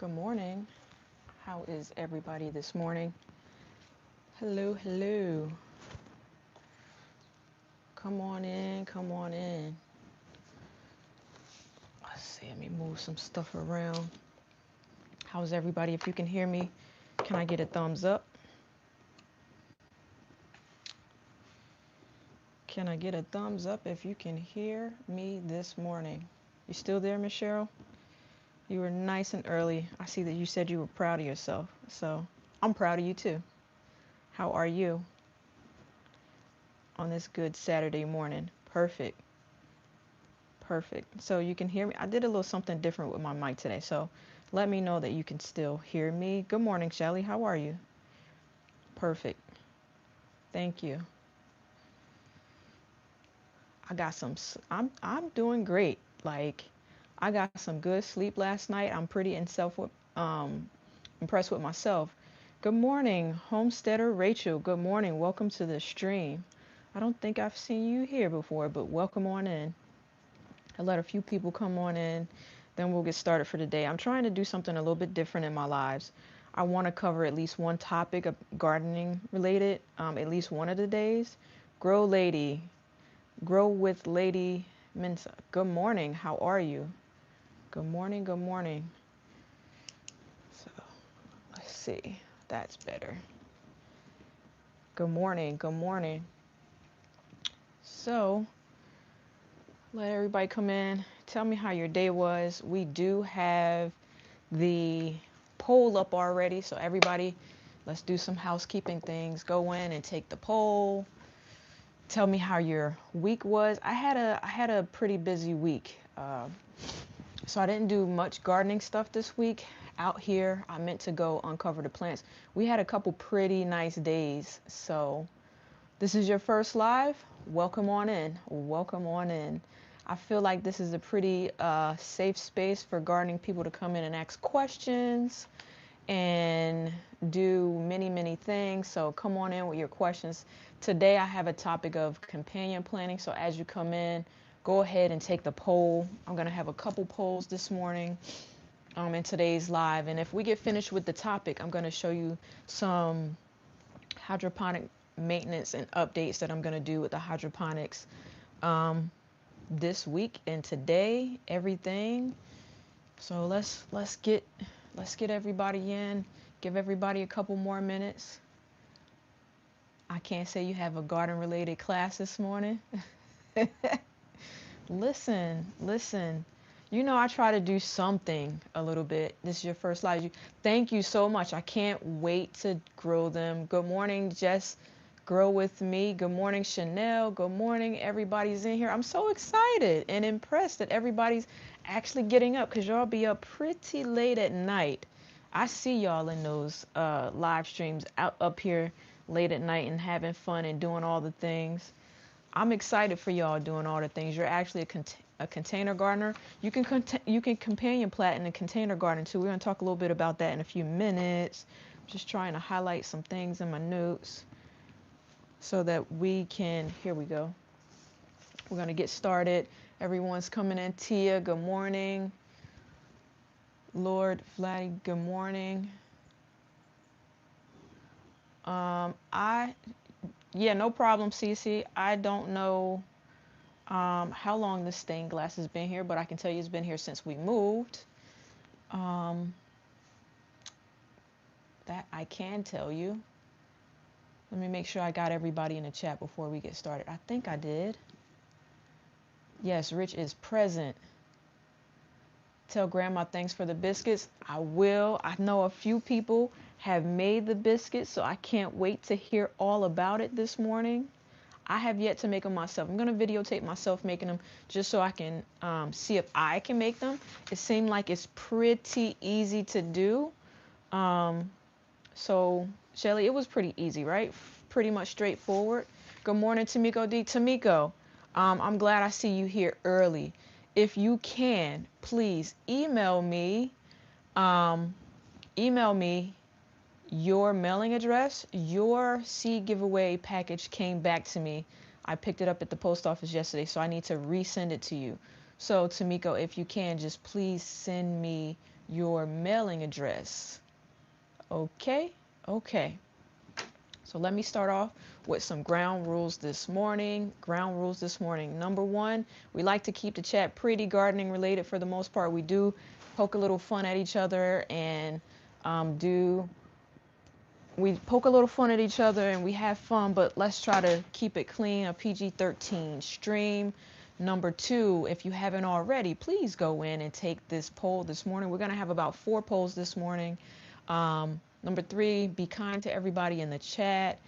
Good morning. How is everybody this morning? Hello, hello. Come on in, come on in. Let's see, let me move some stuff around. How's everybody? If you can hear me, can I get a thumbs up? Can I get a thumbs up if you can hear me this morning? You still there, Miss Cheryl? You were nice and early. I see that you said you were proud of yourself. So I'm proud of you too. How are you on this good Saturday morning? Perfect. Perfect. So you can hear me. I did a little something different with my mic today. So let me know that you can still hear me. Good morning, Shelly. How are you? Perfect. Thank you. I'm doing great. Like I got some good sleep last night. I'm pretty um impressed with myself. Good morning, Homesteader Rachel. Good morning. Welcome to the stream. I don't think I've seen you here before, but welcome on in. I let a few people come on in, then we'll get started for the day. I'm trying to do something a little bit different in my lives. I want to cover at least one topic of gardening related, at least one of the days. Grow Lady, Grow with Lady Mensa. Good morning. How are you? Good morning. Good morning. So let's see. That's better. Good morning. Good morning. So let everybody come in. Tell me how your day was. We do have the poll up already. So everybody, let's do some housekeeping things. Go in and take the poll. Tell me how your week was. I had a pretty busy week. So I didn't do much gardening stuff this week out here. I meant to go uncover the plants. We had a couple pretty nice days. So this is your first live. Welcome on in. Welcome on in. I feel like this is a pretty safe space for gardening people to come in and ask questions and do many things. So come on in with your questions. Today I have a topic of companion planting. So as you come in, go ahead and take the poll. I'm going to have a couple polls this morning in today's live. And if we get finished with the topic, I'm going to show you some hydroponic maintenance and updates that I'm going to do with the hydroponics this week and today, everything. So let's get everybody in. Give everybody a couple more minutes. I can't say you have a garden related class this morning. Listen. You know I try to do something a little bit. This is your first live. Thank you so much. I can't wait to grow them. Good morning, Jess. Grow with me. Good morning, Chanel. Good morning. Everybody's in here. I'm so excited and impressed that everybody's actually getting up because y'all be up pretty late at night. I see y'all in those live streams out up here late at night and having fun and doing all the things. I'm excited for y'all doing all the things. You're actually a container gardener. You can companion plant in a container garden too. We're going to talk a little bit about that in a few minutes. I'm just trying to highlight some things in my notes so that we can, here we go. We're going to get started. Everyone's coming in. Tia, good morning. Lord Vladdy, good morning. Yeah, no problem, Cece. I don't know how long this stained glass has been here, but I can tell you it's been here since we moved. That I can tell you. Let me make sure I got everybody in the chat before we get started. I think I did. Yes, Rich is present. Tell Grandma thanks for the biscuits. I will. I know a few people have made the biscuits, so I can't wait to hear all about it this morning. I have yet to make them myself. I'm going to videotape myself making them just so I can see if I can make them. It seemed like it's pretty easy to do. So, Shelly, it was pretty easy, right? Pretty much straightforward. Good morning, Tamiko D. Tamiko, I'm glad I see you here early. If you can, please email me. Email me your mailing address. Your seed giveaway package came back to me. I picked it up at the post office yesterday, so I need to resend it to you. So, Tamiko, if you can, just please send me your mailing address. Okay, okay. So let me start off with some ground rules this morning. Ground rules this morning. Number one, we like to keep the chat pretty gardening related for the most part. We do poke a little fun at each other and do we poke a little fun at each other and we have fun, but let's try to keep it clean, a PG-13 stream. Number two, if you haven't already, please go in and take this poll this morning. We're going to have about 4 polls this morning. Number three, be kind to everybody in the chat.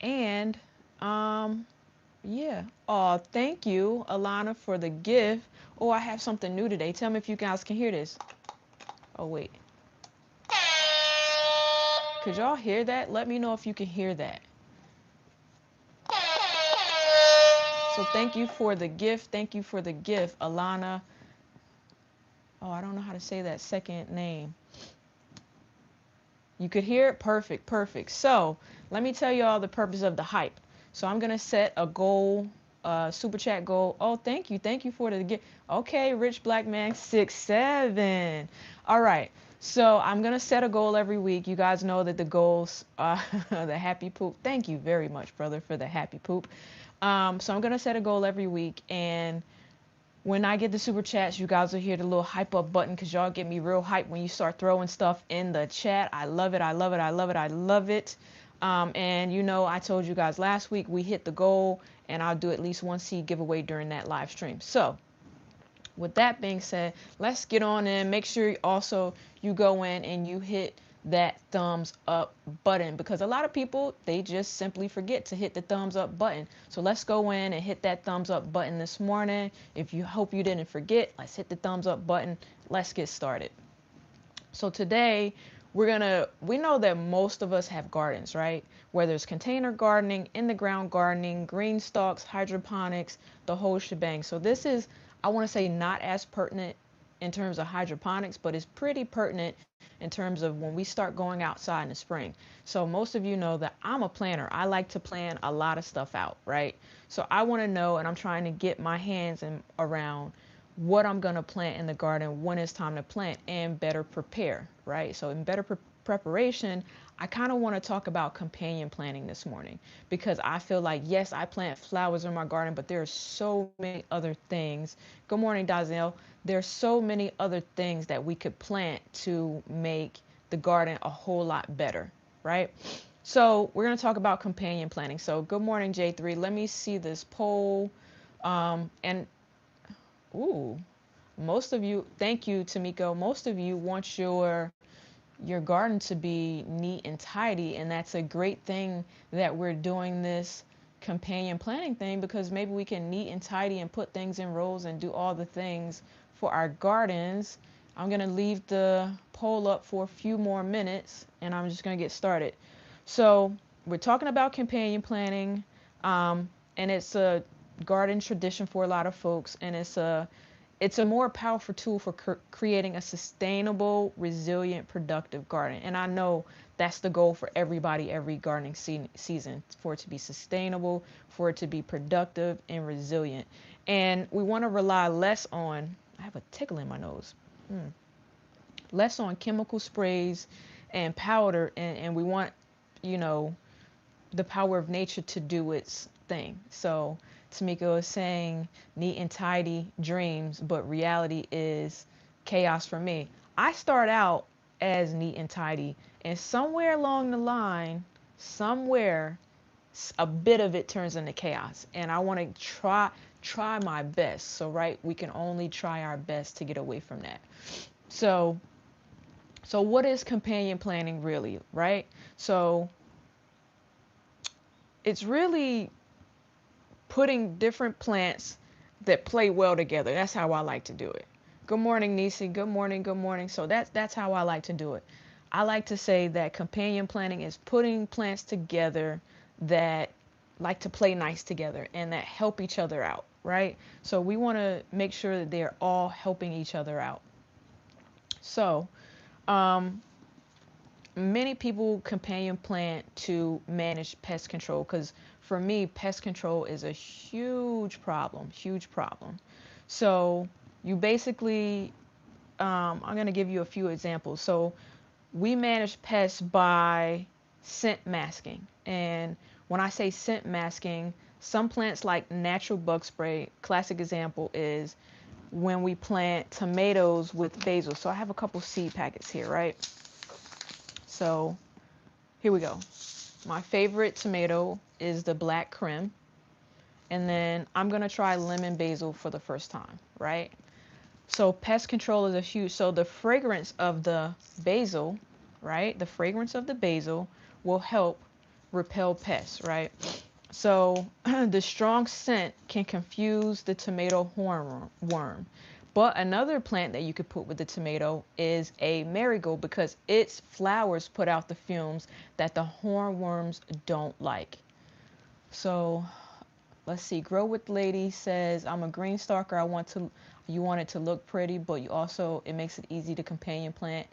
And yeah. Oh, thank you, Alana, for the gift. Oh, I have something new today. Tell me if you guys can hear this. Oh, wait. Could y'all hear that? Let me know if you can hear that. So thank you for the gift. Thank you for the gift, Alana. Oh, I don't know how to say that second name. You could hear it? Perfect, perfect. So let me tell you all the purpose of the hype. So I'm going to set a goal, super chat goal. Oh, thank you. Thank you for the gift. Okay, Rich Black Man 67. All right. So I'm going to set a goal every week. You guys know that the goals, the happy poop. Thank you very much, brother, for the happy poop. So I'm going to set a goal every week. And when I get the super chats, you guys will hear the little hype up button because y'all get me real hype when you start throwing stuff in the chat. I love it. I love it. I love it. I love it. And you know, I told you guys last week we hit the goal and I'll do at least one seed giveaway during that live stream. So with that being said, let's get on in. Make sure also you go in and you hit that thumbs up button because a lot of people, they just simply forget to hit the thumbs up button. So let's go in and hit that thumbs up button this morning. If you hope you didn't forget, let's hit the thumbs up button. Let's get started. So today we know that most of us have gardens, right? Whether it's container gardening, in the ground gardening, green stalks, hydroponics, the whole shebang. So this is, I want to say, not as pertinent in terms of hydroponics, but it's pretty pertinent in terms of when we start going outside in the spring. So most of you know that I'm a planner. I like to plan a lot of stuff out, right? So I want to know, and I'm trying to get my hands around what I'm going to plant in the garden when it's time to plant and better prepare, right? So in better preparation, I kind of want to talk about companion planting this morning because I feel like, yes, I plant flowers in my garden, but there are so many other things. Good morning, Dazel. There's so many other things that we could plant to make the garden a whole lot better, right? So we're going to talk about companion planting. So good morning, J3. Let me see this poll. And ooh, most of you, thank you, Tamiko. Most of you want your garden to be neat and tidy, and that's a great thing that we're doing this companion planting thing because maybe we can neat and tidy and put things in rows and do all the things for our gardens. I'm going to leave the poll up for a few more minutes and I'm just going to get started. So we're talking about companion planting, and it's a garden tradition for a lot of folks, and it's a more powerful tool for creating a sustainable, resilient, productive garden. And I know that's the goal for everybody, every gardening season, for it to be sustainable, for it to be productive and resilient. And we want to rely less on, I have a tickle in my nose, less on chemical sprays and powder. And we want, you know, the power of nature to do its thing. So Tamiko is saying neat and tidy dreams, but reality is chaos for me. I start out as neat and tidy, and somewhere along the line, somewhere a bit of it turns into chaos. And I want to try my best. So right, we can only try our best to get away from that. So what is companion planting really, right? So it's really putting different plants that play well together. That's how I like to do it. Good morning, Nisi. Good morning. Good morning. So that's how I like to do it. I like to say that companion planting is putting plants together that like to play nice together and that help each other out, right? So we want to make sure that they're all helping each other out. So, many people companion plant to manage pest control because for me pest control is a huge problem. So you basically I'm going to give you a few examples. So we manage pests by scent masking. And when I say scent masking, some plants like natural bug spray, classic example is when we plant tomatoes with basil. So I have a couple seed packets here, right? So here we go. My favorite tomato is the black Krim. And then I'm going to try lemon basil for the first time, right? So pest control is a huge, so the fragrance of the basil, right? The fragrance of the basil will help repel pests, right? So the strong scent can confuse the tomato hornworm. But another plant that you could put with the tomato is a marigold because its flowers put out the fumes that the hornworms don't like. So let's see. Grow with Lady says, I'm a green stalker. You want it to look pretty, but it makes it easy to companion plant.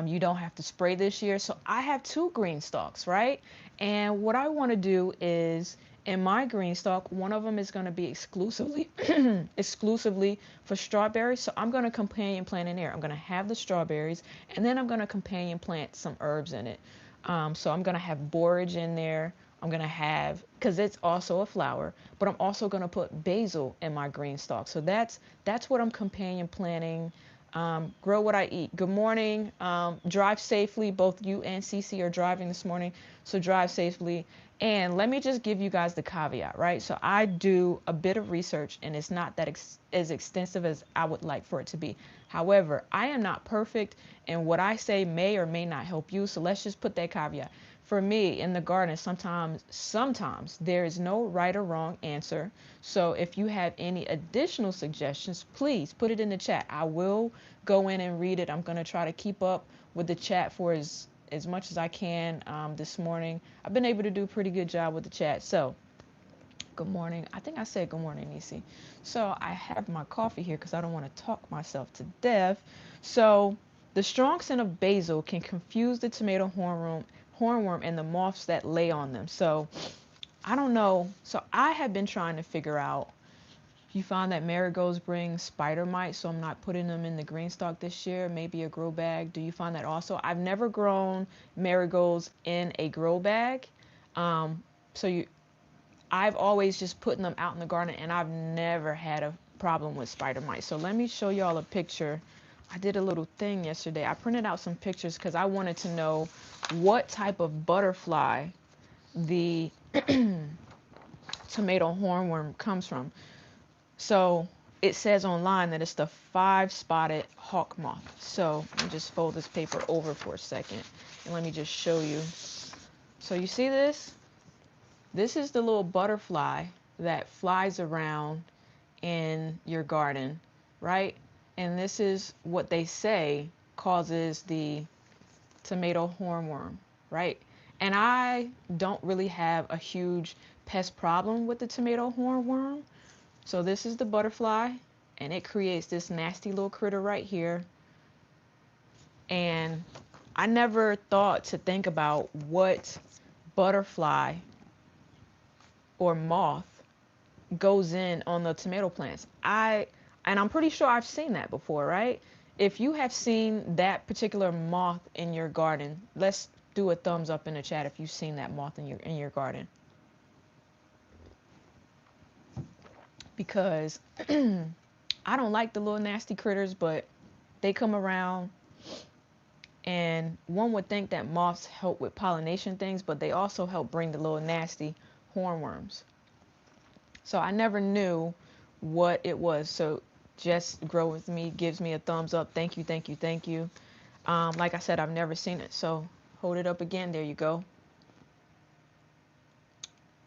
You don't have to spray this year. So I have 2 green stalks, right? And what I want to do is in my green stalk, one of them is going to be exclusively for strawberries. So I'm going to companion plant in there. I'm going to have the strawberries and then I'm going to companion plant some herbs in it. So I'm going to have borage in there. I'm going to have, because it's also a flower, but I'm also going to put basil in my green stalk. So that's what I'm companion planting. Grow what I eat. Good morning. Drive safely. Both you and Cece are driving this morning, so drive safely. And let me just give you guys the caveat, right? So I do a bit of research, and it's not that as extensive as I would like for it to be. However, I am not perfect, and what I say may or may not help you. So let's just put that caveat. For me in the garden, sometimes there is no right or wrong answer. So if you have any additional suggestions, please put it in the chat. I will go in and read it. I'm going to try to keep up with the chat for as much as I can this morning. I've been able to do a pretty good job with the chat. So good morning. I think I said good morning, Nisi. So I have my coffee here because I don't want to talk myself to death. So the strong scent of basil can confuse the tomato hornworm and the moths that lay on them. So I don't know. So I have been trying to figure out. You found that marigolds bring spider mites, so I'm not putting them in the green stock this year. Maybe a grow bag. Do you find that also? I've never grown marigolds in a grow bag. I've always just putting them out in the garden, and I've never had a problem with spider mites. So let me show y'all a picture. I did a little thing yesterday. I printed out some pictures because I wanted to know what type of butterfly the tomato hornworm comes from. So it says online that it's the 5-spotted hawk moth. So let me just fold this paper over for a second and let me just show you. So you see this? This is the little butterfly that flies around in your garden, right? And this is what they say causes the tomato hornworm, right? And I don't really have a huge pest problem with the tomato hornworm. So this is the butterfly, and it creates this nasty little critter right here. And I never thought to think about what butterfly or moth goes in on the tomato plants. And I'm pretty sure I've seen that before, right? If you have seen that particular moth in your garden, let's do a thumbs up in the chat if you've seen that moth in your garden. Because I don't like the little nasty critters, but they come around, and one would think that moths help with pollination things, but they also help bring the little nasty hornworms. So I never knew what it was. So just grow with me gives me a thumbs up. Thank you, thank you, thank you. Like I said, I've never seen it. So hold it up again. There you go.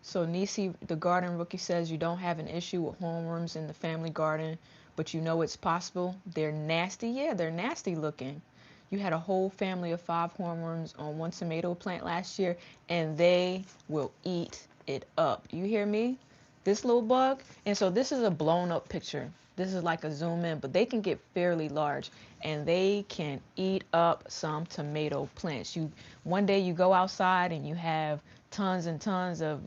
So Nisi, the garden rookie, says you don't have an issue with hornworms in the family garden, but you know it's possible. They're nasty. Yeah, they're nasty looking. You had a whole family of 5 hornworms on one tomato plant last year, and they will eat it up. You hear me? This little bug. And so this is a blown up picture. This is like a zoom in, but they can get fairly large, and they can eat up some tomato plants. One day you go outside and you have tons and tons of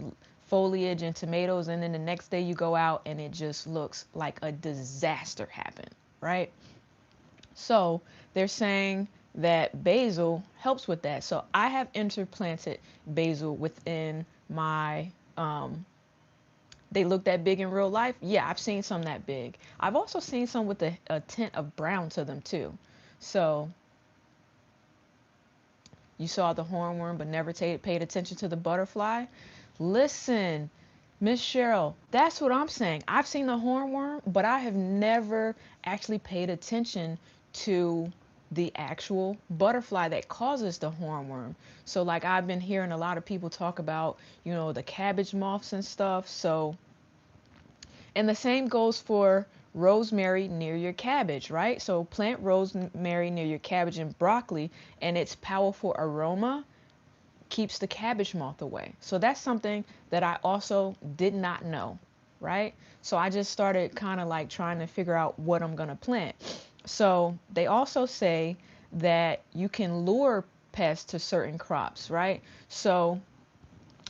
foliage and tomatoes, and then the next day you go out and it just looks like a disaster happened, right? So they're saying that basil helps with that. So I have interplanted basil within my they look that big in real life. Yeah, I've seen some that big. I've also seen some with a tint of brown to them too. So you saw the hornworm but never paid attention to the butterfly. Listen, Miss Cheryl, that's what I'm saying. I've seen the hornworm, but I have never actually paid attention to the actual butterfly that causes the hornworm. So like I've been hearing a lot of people talk about, the cabbage moths and stuff. So, and the same goes for rosemary near your cabbage, right? So plant rosemary near your cabbage and broccoli, and its powerful aroma keeps the cabbage moth away. So that's something that I also did not know, right? So I just started kind of like trying to figure out what I'm going to plant. So they also say that you can lure pests to certain crops, right? So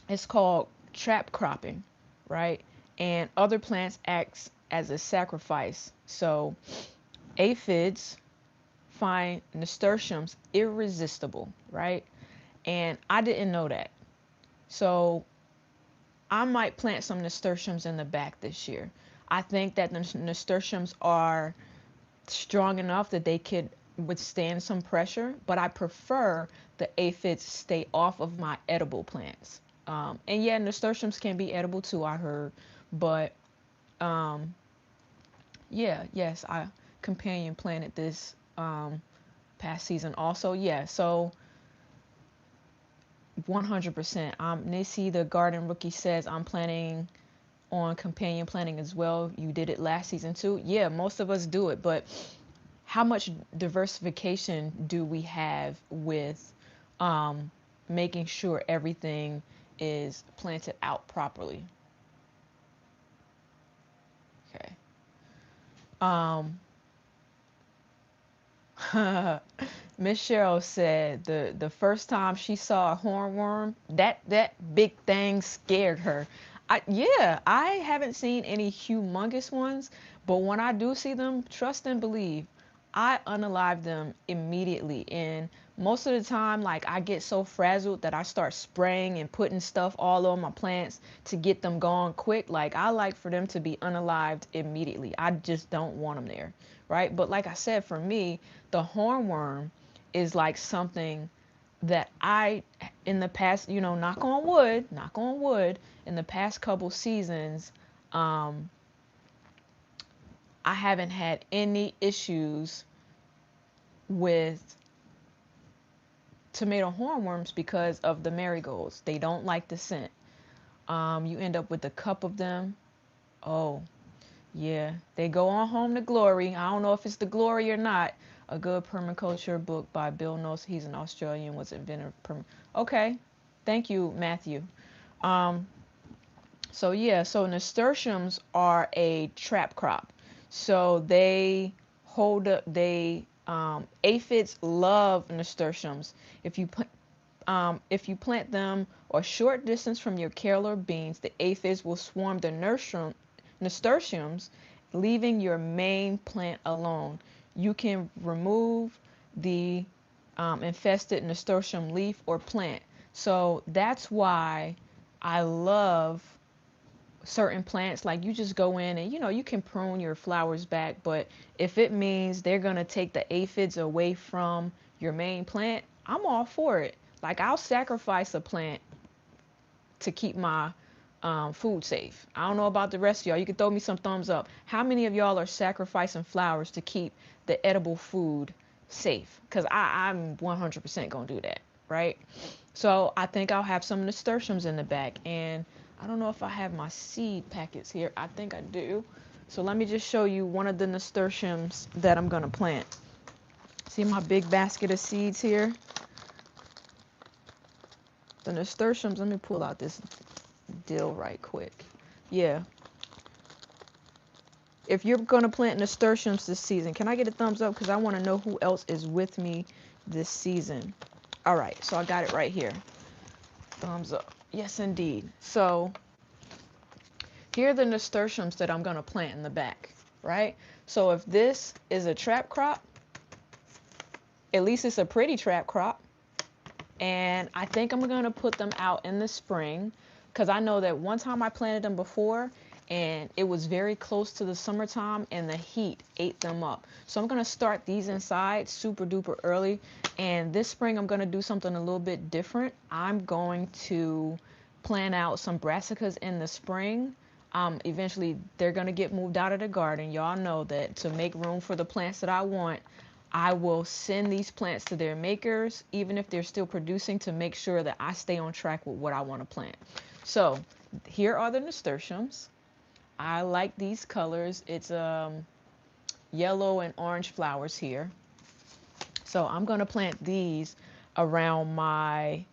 it's called trap cropping, right? And other plants act as a sacrifice. So aphids find nasturtiums irresistible, right? And I didn't know that. So I might plant some nasturtiums in the back this year. I think that the nasturtiums are strong enough that they could withstand some pressure, but I prefer the aphids stay off of my edible plants. And yeah, nasturtiums can be edible too, I heard. But um, yeah, yes, I companion planted this past season also. Yeah, so 100%. Nissy, the garden rookie, says I'm planning on companion planting as well. You did it last season too. Yeah, most of us do it, but how much diversification do we have with making sure everything is planted out properly? Okay. Um, Miss Cheryl said the first time she saw a hornworm, that big thing scared her. Yeah, I haven't seen any humongous ones, but when I do see them, trust and believe, I unalive them immediately. And most of the time, like I get so frazzled that I start spraying and putting stuff all over my plants to get them gone quick. Like I like for them to be unalived immediately. I just don't want them there, right? But like I said, for me, the hornworm is like something that I, in the past, knock on wood, in the past couple seasons, um, I haven't had any issues with tomato hornworms because of the marigolds. They don't like the scent. You end up with a cup of them. Oh, yeah, they go on home to glory. I don't know if it's the glory or not. A good permaculture book by Bill Noss. He's an Australian, was inventor of Okay, thank you, Matthew. Um, so yeah, so nasturtiums are a trap crop. So they hold up. Aphids love nasturtiums. If you if you plant them a short distance from your kale or beans, the aphids will swarm the nasturtiums, leaving your main plant alone. You can remove the infested nasturtium leaf or plant. So that's why I love certain plants. Like you just go in and you can prune your flowers back, but if it means they're going to take the aphids away from your main plant, I'm all for it. Like I'll sacrifice a plant to keep my food safe. I don't know about the rest of y'all. You can throw me some thumbs up. How many of y'all are sacrificing flowers to keep the edible food safe? Because I'm 100% going to do that, right? So I think I'll have some nasturtiums in the back. And I don't know if I have my seed packets here. I think I do. So let me just show you one of the nasturtiums that I'm going to plant. See my big basket of seeds here? The nasturtiums, let me pull out this dill right quick. Yeah. If you're going to plant nasturtiums this season, can I get a thumbs up? Because I want to know who else is with me this season. All right, so I got it right here. Thumbs up. Yes, indeed. So here are the nasturtiums that I'm going to plant in the back, right? So if this is a trap crop, At least it's a pretty trap crop. And I think I'm going to put them out in the spring because I know that one time I planted them before and it was very close to the summertime and the heat ate them up. So I'm going to start these inside super duper early. And this spring I'm going to do something a little bit different. I'm going to plant out some brassicas in the spring. Eventually they're going to get moved out of the garden. Y'all know that to make room for the plants that I want, I will send these plants to their makers, even if they're still producing, to make sure that I stay on track with what I want to plant. So here are the nasturtiums. I like these colors. It's yellow and orange flowers here. So I'm going to plant these around my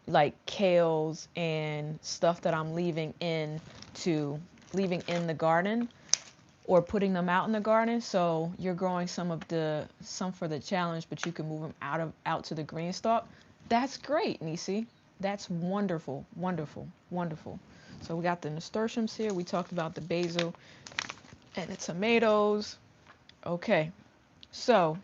like kales and stuff that I'm leaving in the garden or putting them out in the garden. So you're growing some for the challenge, but you can move them out to the green stalk. That's great, Nisi. That's wonderful, wonderful, wonderful. So we got the nasturtiums here. We talked about the basil and the tomatoes. Okay, so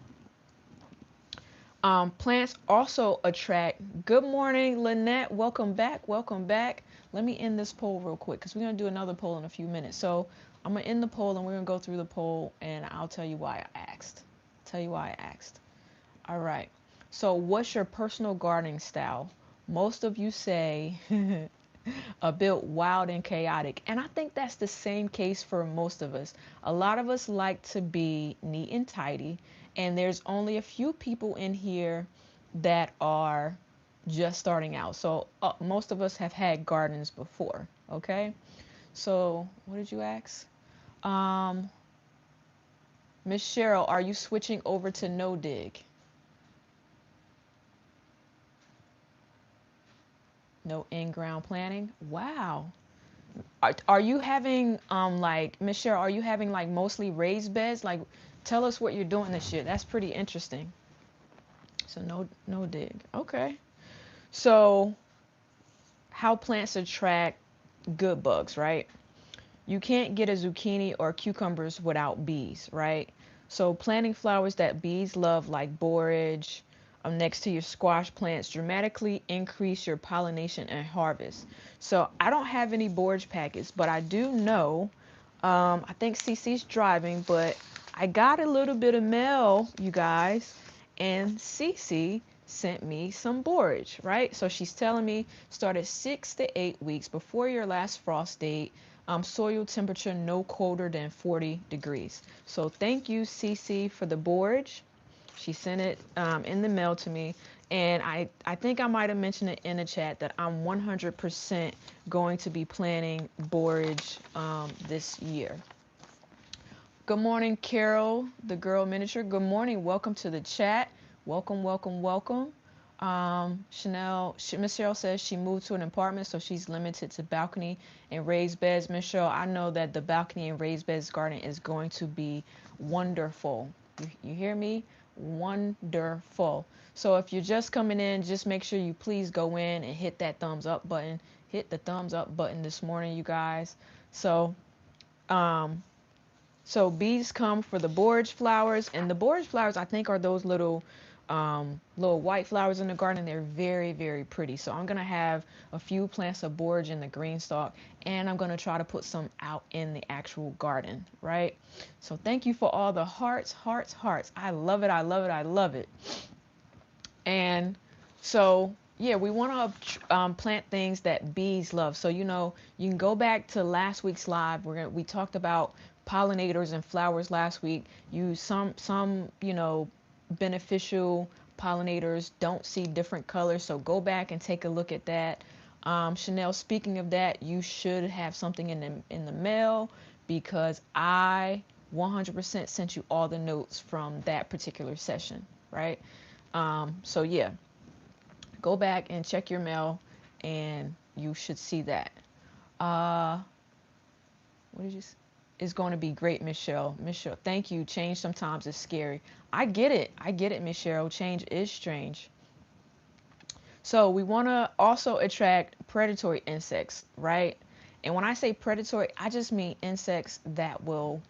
plants also attract. Good morning, Lynette. Welcome back. Welcome back. Let me end this poll real quick because we're going to do another poll in a few minutes. So I'm going to end the poll and we're going to go through the poll and I'll tell you why I asked. All right. So what's your personal gardening style? Most of you say a bit wild and chaotic. And I think that's the same case for most of us. A lot of us like to be neat and tidy. And there's only a few people in here that are just starting out. So most of us have had gardens before. Okay. So what did you ask? Miss Cheryl, are you switching over to no dig? No in-ground planting? Wow. Are you having like Miss Cheryl, are you having like mostly raised beds? Like tell us what you're doing this year. That's pretty interesting. So no dig. Okay. So how plants attract good bugs, right? You can't get a zucchini or cucumbers without bees, right? So planting flowers that bees love, like borage, next to your squash plants, dramatically increase your pollination and harvest. So I don't have any borage packets, but I do know, I think Cece's driving, but I got a little bit of mail, you guys, and Cece sent me some borage, right? So she's telling me start at 6 to 8 weeks before your last frost date. Soil temperature no colder than 40 degrees. So thank you, Cece, for the borage. She sent it in the mail to me. And I think I might have mentioned it in the chat that I'm 100% going to be planting borage this year. Good morning, Carol, the girl miniature. Good morning. Welcome to the chat. Welcome, welcome, welcome. Miss Cheryl says she moved to an apartment, so she's limited to balcony and raised beds. Miss Cheryl, I know that the balcony and raised beds garden is going to be wonderful. You hear me? Wonderful. So if you're just coming in, just make sure you please go in and hit that thumbs up button. Hit the thumbs up button this morning, you guys. So bees come for the borage flowers, and the borage flowers I think are those little white flowers in the garden. They're very, very pretty. So I'm gonna have a few plants of borage in the green stalk, and I'm gonna try to put some out in the actual garden, right? So thank you for all the hearts, hearts, hearts. I love it. I love it. I love it. And so yeah, we want to plant things that bees love. So you can go back to last week's live. We talked about pollinators and flowers last week. Some beneficial pollinators don't see different colors. So go back and take a look at that. Chanel, speaking of that, you should have something in the mail because I 100% sent you all the notes from that particular session, right? So yeah, go back and check your mail and you should see that. What did you say? It's going to be great, Michelle. Michelle, thank you. Change sometimes is scary. I get it, Michelle. Change is strange. So we want to also attract predatory insects, right? And when I say predatory, I just mean insects that will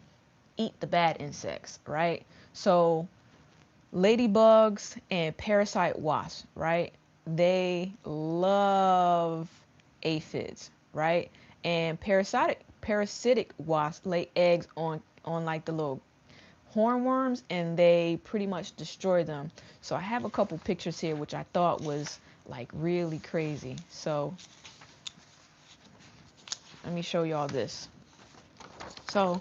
eat the bad insects, right? So Ladybugs and parasite wasps, right? They love aphids, right? And parasitic wasps lay eggs on like the little hornworms, and they pretty much destroy them. So I have a couple pictures here which I thought was like really crazy. So let me show y'all this. So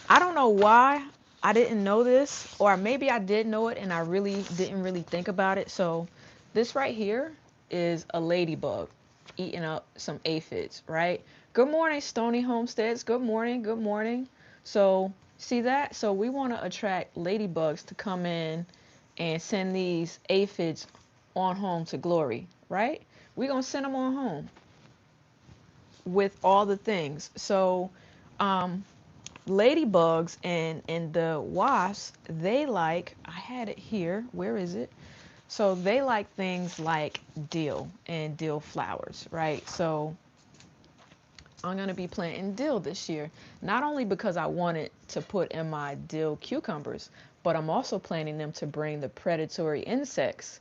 I don't know why I didn't know this, or maybe I did know it and I really didn't really think about it. So this right here is a ladybug eating up some aphids, right? Good morning, Stony Homesteads. Good morning, good morning. So see that? So we want to attract ladybugs to come in and send these aphids on home to glory, right? We're going to send them on home with all the things. So um, ladybugs and the wasps, they like, I had it here, where is it? So they like things like dill and dill flowers, right? So I'm going to be planting dill this year, not only because I wanted to put in my dill cucumbers, but I'm also planting them to bring the predatory insects,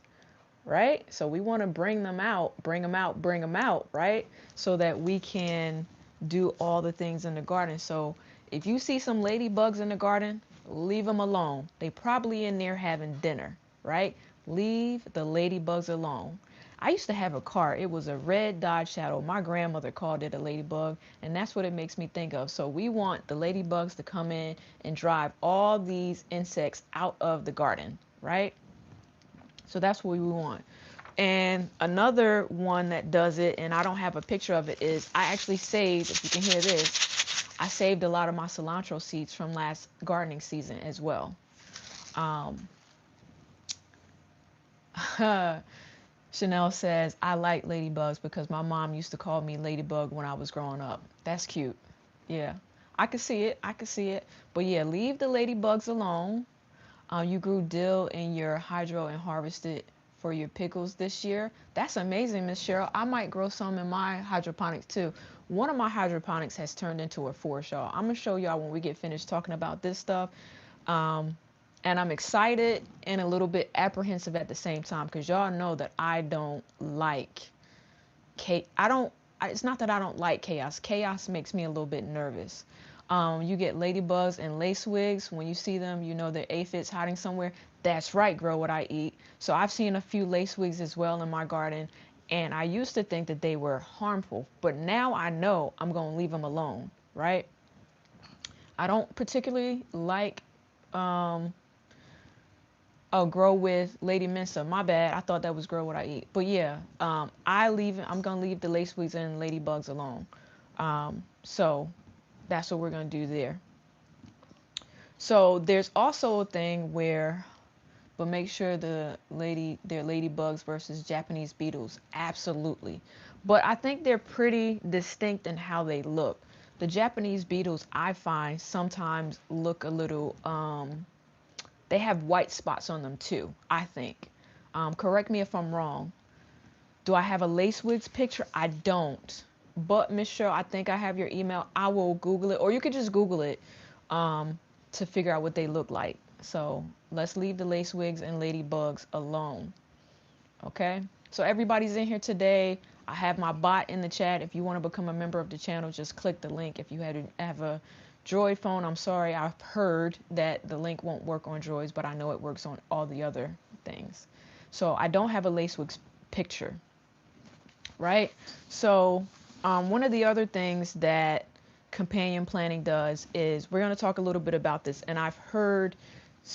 right? So we want to bring them out, bring them out, bring them out, right? So that we can do all the things in the garden. So if you see some ladybugs in the garden, leave them alone. They probably in there having dinner, right? Leave the ladybugs alone. I used to have a car. It was a red Dodge Shadow. My grandmother called it a ladybug, and that's what it makes me think of. So we want the ladybugs to come in and drive all these insects out of the garden, right? So that's what we want. And another one that does it, and I don't have a picture of it, is I actually saved, if you can hear this, I saved a lot of my cilantro seeds from last gardening season as well. Um, Chanel says, I like ladybugs because my mom used to call me Ladybug when I was growing up. That's cute. Yeah, I could see it. I could see it. But yeah, leave the ladybugs alone. You grew dill in your hydro and harvested for your pickles this year. That's amazing, Miss Cheryl. I might grow some in my hydroponics too. One of my hydroponics has turned into a forest, y'all. I'm gonna show y'all when we get finished talking about this stuff. Um, and I'm excited and a little bit apprehensive at the same time because y'all know that I don't like I don't. It's not that I don't like chaos. Chaos makes me a little bit nervous. You get ladybugs and lacewings. When you see them, you know they're aphids hiding somewhere. That's right, grow what I eat. So I've seen a few lacewings as well in my garden, and I used to think that they were harmful, but now I know I'm gonna leave them alone, right? I don't particularly like um, grow with Lady Mensa. My bad. I thought that was grow what I eat. But yeah, I'm gonna leave the lacewings and ladybugs alone. So that's what we're gonna do there. So there's also a thing where, but make sure they're ladybugs versus Japanese beetles. Absolutely. But I think they're pretty distinct in how they look. The Japanese beetles I find sometimes look a little they have white spots on them too, I think. Correct me if I'm wrong. Do I have a Lacewigs picture? I don't. But Miss Cheryl, I think I have your email. I will Google it, or you could just Google it to figure out what they look like. So let's leave the Lacewigs and Ladybugs alone. Okay? So everybody's in here today. I have my bot in the chat. If you want to become a member of the channel, just click the link. If you have a Droid phone, I'm sorry. I've heard that the link won't work on Droids, but I know it works on all the other things. So I don't have a Lacewigs picture, right? So one of the other things that companion planning does is we're going to talk a little bit about this. And I've heard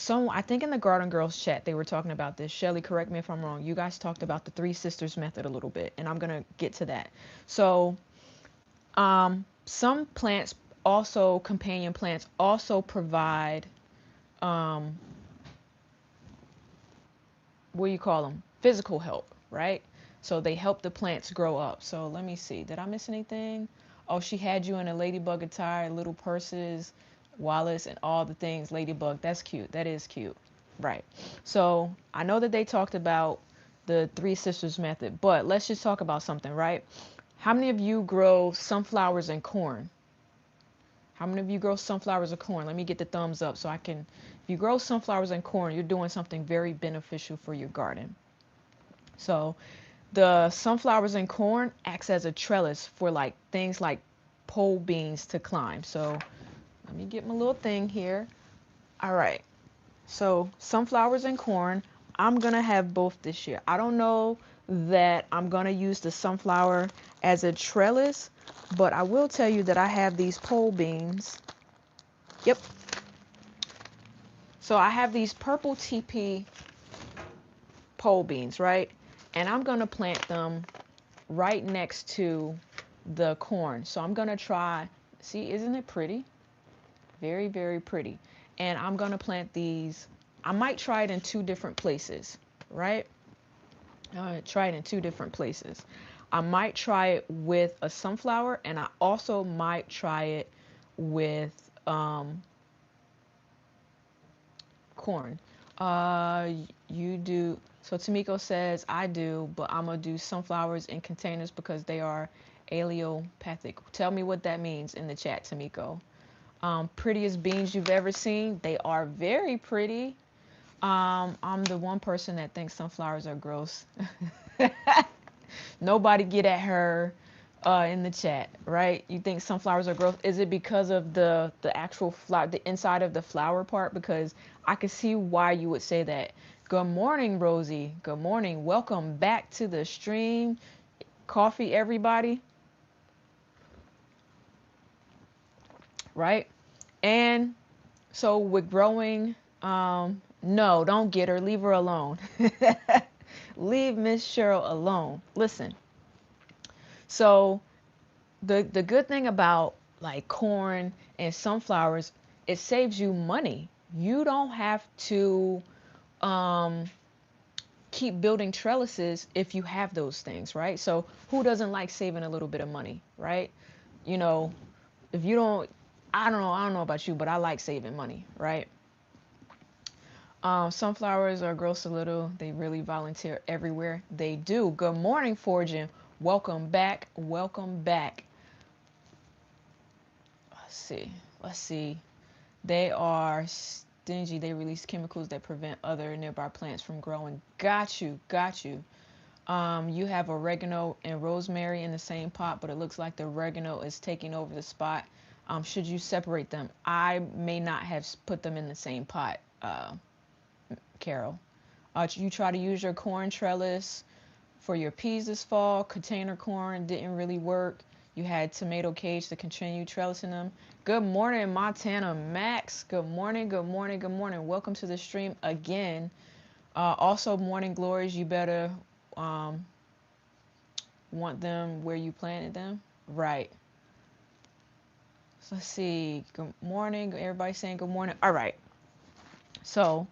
I think in the Garden Girls chat, they were talking about this. Shelly, correct me if I'm wrong. You guys talked about the Three Sisters method a little bit, and I'm going to get to that. So some plants also, companion plants also provide, um, what do you call them? Physical help, right? So they help the plants grow up. So let me see. Did I miss anything? Oh, she had you in a ladybug attire, little purses, wallets, and all the things. Ladybug. That's cute. That is cute. Right. So I know that they talked about the Three Sisters method, but let's just talk about something, right? How many of you grow sunflowers and corn? How many of you grow sunflowers or corn? Let me get the thumbs up so I can. If you grow sunflowers and corn, you're doing something very beneficial for your garden. So the sunflowers and corn acts as a trellis for like things like pole beans to climb. So let me get my little thing here. All right. So sunflowers and corn, I'm going to have both this year. I don't know that I'm going to use the sunflower as a trellis, but I will tell you that I have these pole beans. Yep. So I have these purple TP pole beans, right? And I'm going to plant them right next to the corn. So I'm going to try, see, isn't it pretty? Very, very pretty. And I'm going to plant these. I might try it in two different places, right? I'm going to try it in two different places. I might try it with a sunflower, and I also might try it with corn. Uh, you do. So Tamiko says, I do, but I'm going to do sunflowers in containers because they are allelopathic. Tell me what that means in the chat, Tamiko. Prettiest beans you've ever seen. They are very pretty. I'm the one person that thinks sunflowers are gross. Nobody get at her in the chat, right? You think sunflowers are gross? Is it because of the actual flower, the inside of the flower part? Because I can see why you would say that. Good morning, Rosie. Good morning. Welcome back to the stream. Coffee, everybody. Right? And so with growing, no, don't get her. Leave her alone. Leave Miss Cheryl alone. Listen. So the good thing about like corn and sunflowers, it saves you money. You don't have to um, keep building trellises if you have those things, right? So who doesn't like saving a little bit of money, right? You know, if you don't, I don't know about you, but I like saving money, right? Sunflowers are gross a little. They really volunteer everywhere. They do. Good morning, Fortune. Welcome back. Welcome back. Let's see. Let's see. They are stingy. They release chemicals that prevent other nearby plants from growing. Got you. Got you. You have oregano and rosemary in the same pot, but it looks like the oregano is taking over the spot. Should you separate them? I may not have put them in the same pot, Carol. You try to use your corn trellis for your peas this fall. Container corn didn't really work. You had tomato cage to continue trellising them. Good morning, Montana Max. Good morning, good morning, good morning. Welcome to the stream again. Also, morning glories. You better want them where you planted them. Right. So let's see. Good morning. Everybody saying good morning. All right. So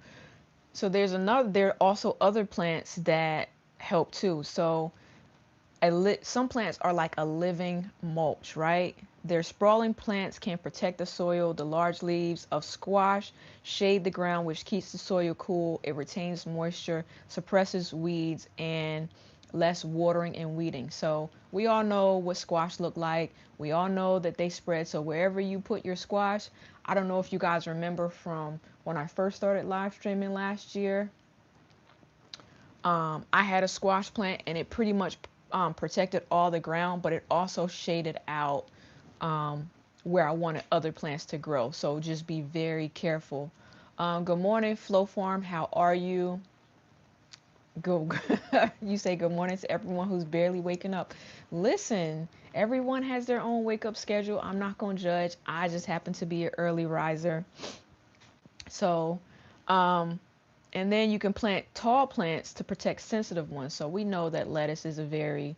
there are also other plants that help too. So some plants are like a living mulch, right? Their sprawling plants can protect the soil. The large leaves of squash shade the ground, which keeps the soil cool. It retains moisture, suppresses weeds, and less watering and weeding. So we all know what squash look like. We all know that they spread. So wherever you put your squash, I don't know if you guys remember from when I first started live streaming last year. I had a squash plant and it pretty much protected all the ground, but it also shaded out where I wanted other plants to grow. So just be very careful. Good morning, Flow Farm. How are you? Go. You say good morning to everyone who's barely waking up. Listen, everyone has their own wake up schedule. I'm not going to judge. I just happen to be an early riser. So, and then you can plant tall plants to protect sensitive ones. So we know that lettuce is a very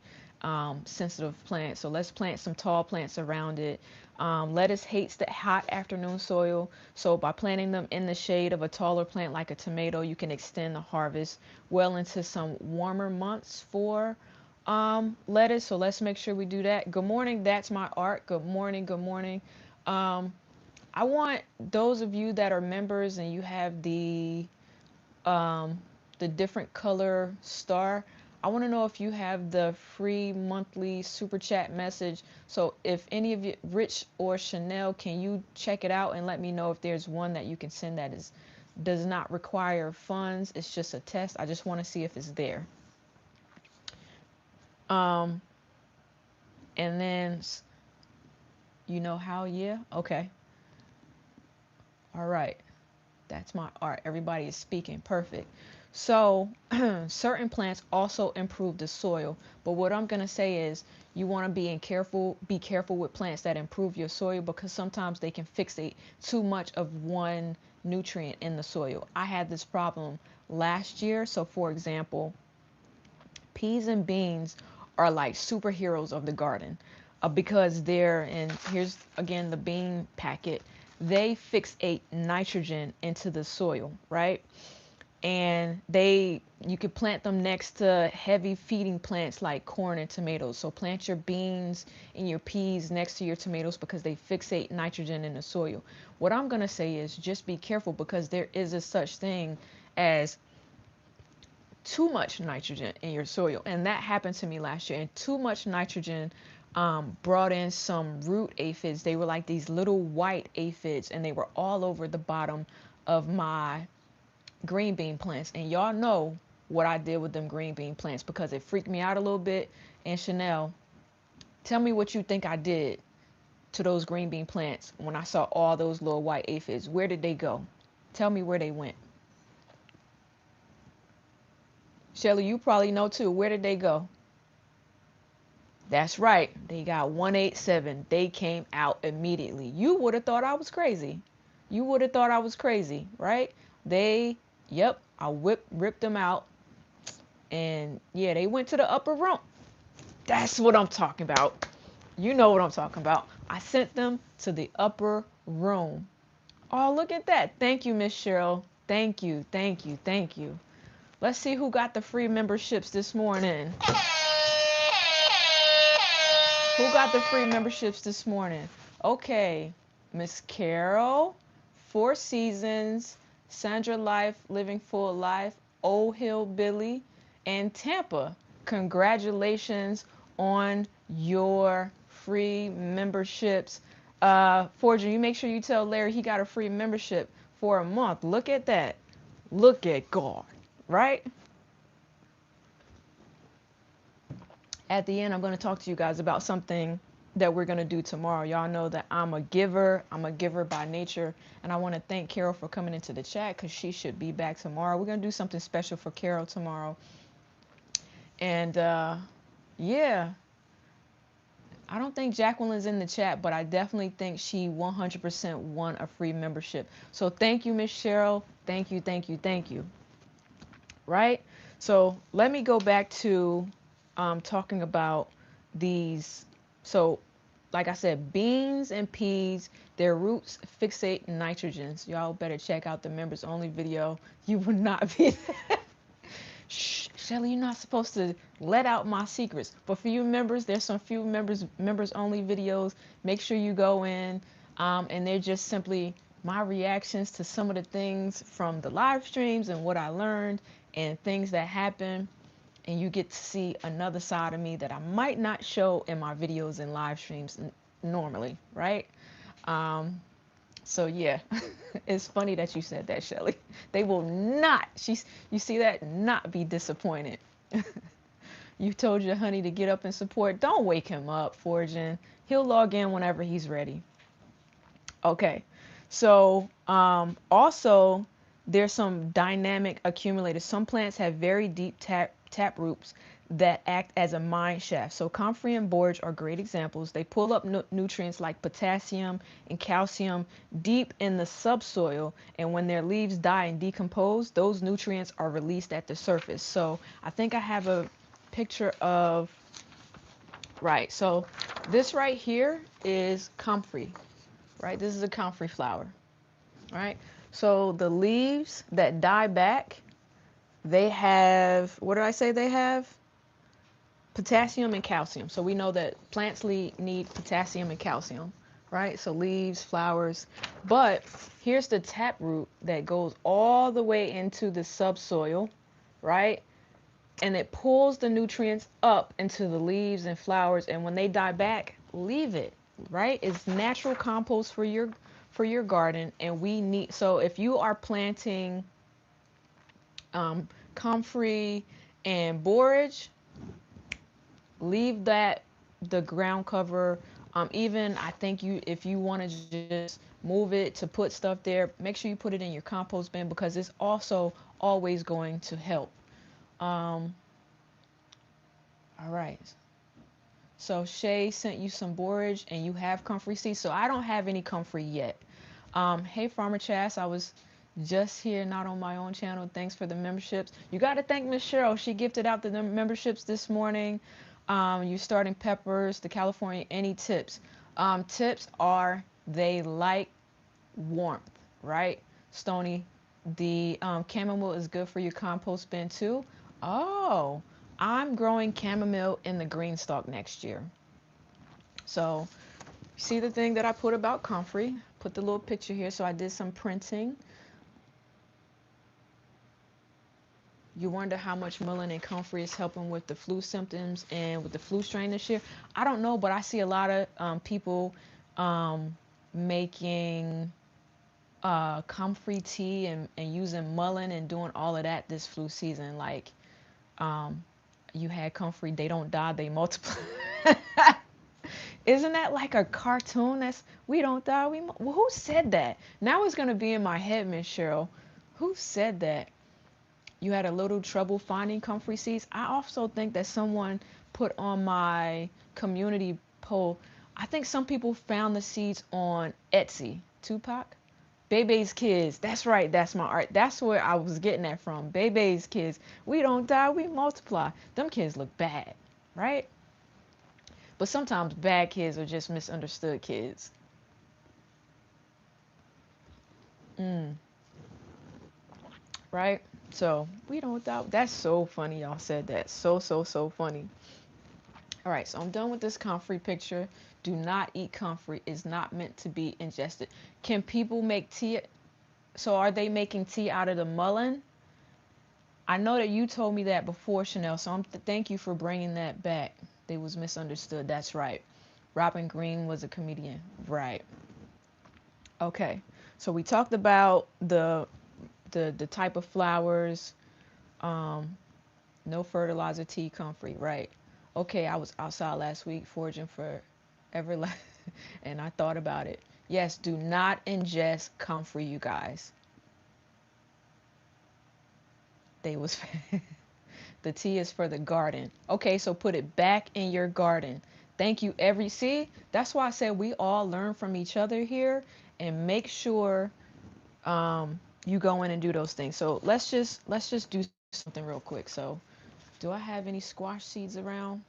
sensitive plant. So let's plant some tall plants around it. Lettuce hates the hot afternoon soil. So by planting them in the shade of a taller plant like a tomato, you can extend the harvest well into some warmer months for lettuce. So let's make sure we do that. Good morning. That's my art. Good morning. Good morning. I want those of you that are members and you have the different color star. I want to know if you have the free monthly super chat message. So if any of you, Rich or Chanel, can you check it out and let me know if there's one that you can send that does not require funds. It's just a test. I just want to see if it's there. Um, and then you know how, yeah, okay, all right. That's my art. Everybody is speaking. Perfect. So certain plants also improve the soil. But what I'm going to say is you want to be careful with plants that improve your soil, because sometimes they can fixate too much of one nutrient in the soil. I had this problem last year. So for example, peas and beans are like superheroes of the garden, because they're, and here's again the bean packet, they fixate nitrogen into the soil, right? And you could plant them next to heavy feeding plants like corn and tomatoes. So plant your beans and your peas next to your tomatoes because they fixate nitrogen in the soil. What I'm going to say is just be careful, because there is a such thing as too much nitrogen in your soil. And that happened to me last year. And too much nitrogen brought in some root aphids. They were like these little white aphids, and they were all over the bottom of my green bean plants. And y'all know what I did with them green bean plants, because it freaked me out a little bit. And Chanel, tell me what you think I did to those green bean plants when I saw all those little white aphids. Where did they go? Tell me where they went. Shelly, you probably know too. Where did they go? That's right. They got 187. They came out immediately. You would have thought I was crazy. You would have thought I was crazy, right? Yep, I ripped them out. And yeah, they went to the upper room. That's what I'm talking about. You know what I'm talking about. I sent them to the upper room. Oh, look at that. Thank you, Miss Cheryl. Thank you, thank you, thank you. Let's see who got the free memberships this morning. Who got the free memberships this morning? Okay, Miss Carol, Four Seasons, Sandra Life, Living Full Life, Old Hill Billy, and Tampa. Congratulations on your free memberships. Forger, you make sure you tell Larry he got a free membership for a month. Look at that. Look at God, right? At the end, I'm going to talk to you guys about something that we're going to do tomorrow. Y'all know that I'm a giver. I'm a giver by nature. And I want to thank Carol for coming into the chat, because she should be back tomorrow. We're going to do something special for Carol tomorrow. And yeah, I don't think Jacqueline's in the chat, but I definitely think she 100% won a free membership. So thank you, Miss Cheryl. Thank you, thank you, thank you. Right? So let me go back to talking about these. So like I said, beans and peas, their roots fixate nitrogens. Y'all better check out the members only video. You will not be Shh, Shelly, you're not supposed to let out my secrets. But for you members, there's some few members only videos. Make sure you go in, and they're just simply my reactions to some of the things from the live streams and what I learned and things that happen. And you get to see another side of me that I might not show in my videos and live streams normally, right? So yeah, it's funny that you said that, Shelly. They will not, you see that, not be disappointed. You told your honey to get up and support. Don't wake him up, Forgin. He'll log in whenever he's ready. Okay, so also there's some dynamic accumulators. Some plants have very deep tap roots that act as a mine shaft. So comfrey and borage are great examples. They pull up nutrients like potassium and calcium deep in the subsoil, and when their leaves die and decompose, those nutrients are released at the surface. So I think I have a picture of, right, so this right here is comfrey, right? This is a comfrey flower, right? So the leaves that die back, they have, what did I say they have? Potassium and calcium. So we know that plants need potassium and calcium, right? So leaves, flowers. But here's the taproot that goes all the way into the subsoil, right? and it pulls the nutrients up into the leaves and flowers, and when they die back, leave it, right? It's natural compost for your garden. And we need, so if you are planting comfrey and borage, leave that, the ground cover. Even I think you, if you want to just move it to put stuff there, make sure you put it in your compost bin, because it's also always going to help. um all right. So Shay sent you some borage and you have comfrey seeds. So I don't have any comfrey yet. Hey Farmer Chas, I was just here, not on my own channel. Thanks for the memberships. You got to thank Miss Cheryl. She gifted out the memberships this morning. You starting peppers, the California. Any tips? Tips are, they like warmth, right? Stony, the chamomile is good for your compost bin too. Oh, I'm growing chamomile in the green stalk next year. So see the thing that I put about comfrey? Put the little picture here. So I did some printing. You wonder how much mullein and comfrey is helping with the flu symptoms and with the flu strain this year. I don't know, but I see a lot of people making comfrey tea and using mullein and doing all of that this flu season. Like, um, you had comfrey, they don't die, they multiply. Isn't that like a cartoon? That's, we don't die, well, who said that? Now it's gonna be in my head, Miss Cheryl. Who said that? You had a little trouble finding comfrey seeds. I also think that someone put on my community poll. I think some people found the seeds on Etsy. Tupac? Bebe's Kids. That's right. That's my art. That's where I was getting that from. Bebe's Kids. We don't die, we multiply. Them kids look bad, right? But sometimes bad kids are just misunderstood kids. Mm, right? So we don't die. That's so funny y'all said that. So, so, so funny. All right, so I'm done with this comfrey picture. Do not eat comfrey. It's not meant to be ingested. Can people make tea? So are they making tea out of the mullein? I know that you told me that before, Chanel, so thank you for bringing that back. They was misunderstood. That's right. Robin Green was a comedian. Right. Okay. So we talked about the type of flowers, um, no fertilizer, tea, comfrey. Right. Okay, I was outside last week foraging for everlasting, and I thought about it. Yes, do not ingest comfrey, you guys. They was the tea is for the garden. Okay, so put it back in your garden. Thank you. See, that's why I said we all learn from each other here, and make sure you go in and do those things. So let's just do something real quick. So do I have any squash seeds around?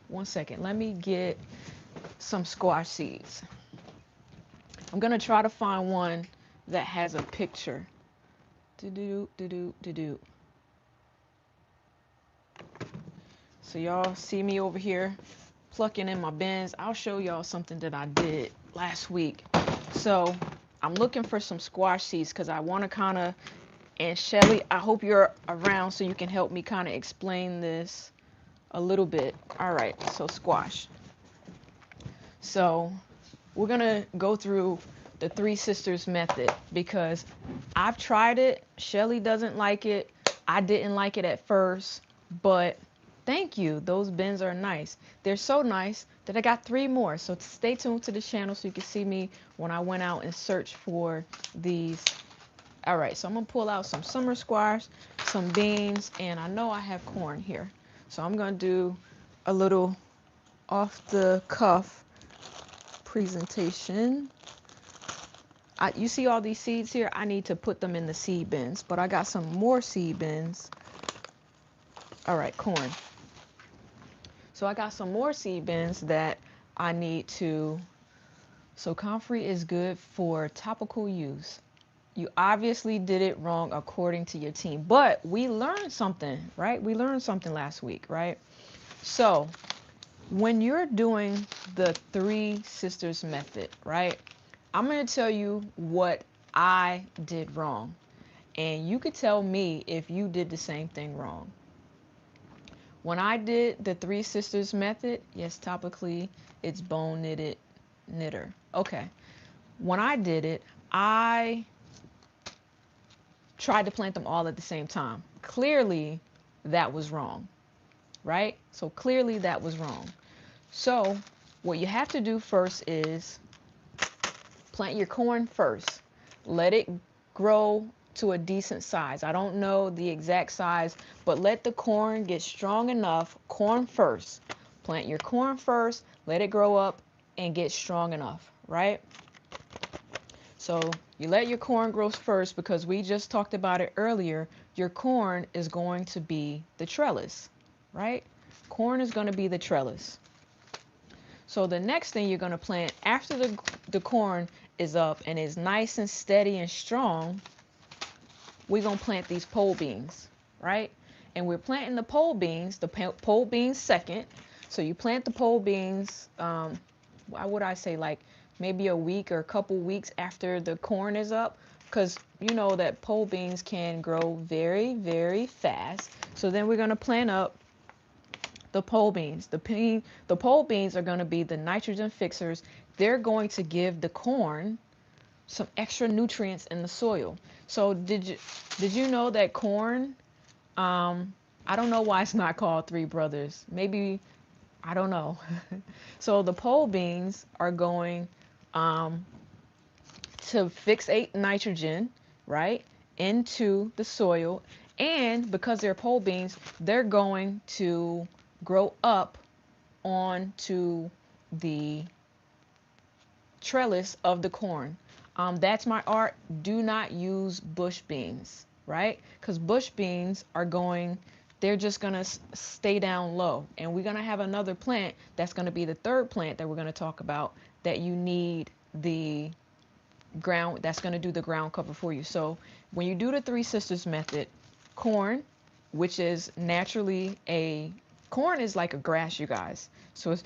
One second. Let me get some squash seeds. I'm gonna try to find one that has a picture. Do do do do do do. So y'all see me over here plucking in my bins. I'll show y'all something that I did last week. So I'm looking for some squash seeds because I want to kind of, and Shelly, I hope you're around so you can help me kind of explain this a little bit. All right, so squash. So we're going to go through the Three Sisters method because I've tried it. Shelly doesn't like it. I didn't like it at first, but thank you. Those bins are nice. They're so nice that I got 3 more. So stay tuned to the channel so you can see me when I went out and searched for these. All right, so I'm going to pull out some summer squash, some beans, and I know I have corn here. So I'm going to do a little off the cuff presentation. You see all these seeds here? I need to put them in the seed bins, but I got some more seed bins. All right, corn. So I got some more seed bins that I need to. So comfrey is good for topical use. You obviously did it wrong according to your team, but we learned something, right? We learned something last week, right? So when you're doing the Three Sisters method, right? I'm going to tell you what I did wrong, and you could tell me if you did the same thing wrong. When I did the Three Sisters method, yes, topically it's bone knitted knitter. Okay. When I did it, I tried to plant them all at the same time. Clearly, that was wrong, right? So clearly that was wrong. So what you have to do first is plant your corn first. Let it grow to a decent size. I don't know the exact size, but let the corn get strong enough. Corn first. Plant your corn first, let it grow up and get strong enough, right? So you let your corn grow first because we just talked about it earlier. Your corn is going to be the trellis, right? Corn is going to be the trellis. So the next thing you're going to plant after the corn is up and is nice and steady and strong, we're going to plant these pole beans, right? And we're planting the pole beans second. So you plant the pole beans, why would I say, like maybe a week or a couple weeks after the corn is up, because you know that pole beans can grow very, very fast. So then we're going to plant up the pole beans. The pole beans are going to be the nitrogen fixers. They're going to give the corn some extra nutrients in the soil. So did you know that corn, I don't know why it's not called Three Brothers. Maybe, I don't know. So the pole beans are going to fixate nitrogen, right, into the soil. And because they're pole beans, they're going to grow up onto the trellis of the corn. That's my art. Do not use bush beans, right? Because bush beans are they're just going to stay down low. And we're going to have another plant that's going to be the third plant that we're going to talk about that you need the ground, that's going to do the ground cover for you. So when you do the Three Sisters method, corn, which is naturally corn is like a grass, you guys. So it's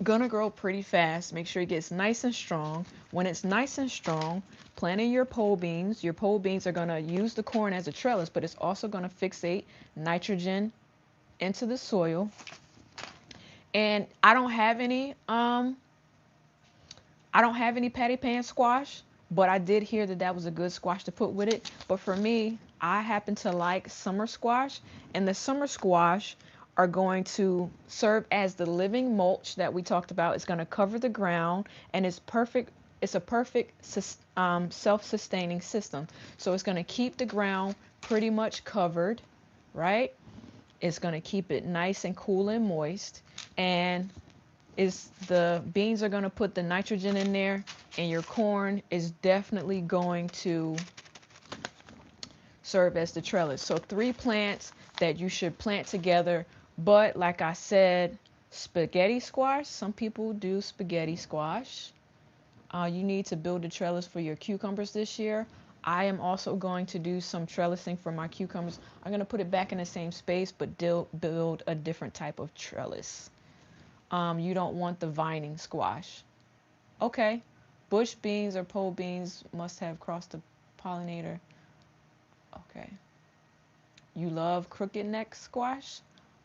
gonna grow pretty fast. Make sure it gets nice and strong. When it's nice and strong, plant in your pole beans. Your pole beans are gonna use the corn as a trellis, but it's also gonna fixate nitrogen into the soil. And I don't have any patty pan squash, but I did hear that that was a good squash to put with it. But for me, I happen to like summer squash, and the summer squash are going to serve as the living mulch that we talked about. It's going to cover the ground, and it's perfect. It's a perfect self-sustaining system. So it's going to keep the ground pretty much covered, right? It's going to keep it nice and cool and moist, and the beans are going to put the nitrogen in there, and your corn is definitely going to serve as the trellis. So 3 plants that you should plant together. But like I said, spaghetti squash, some people do spaghetti squash. You need to build a trellis for your cucumbers this year. I am also going to do some trellising for my cucumbers. I'm going to put it back in the same space, but build a different type of trellis. You don't want the vining squash. Okay. Bush beans or pole beans must have crossed the pollinator. Okay. You love crooked neck squash?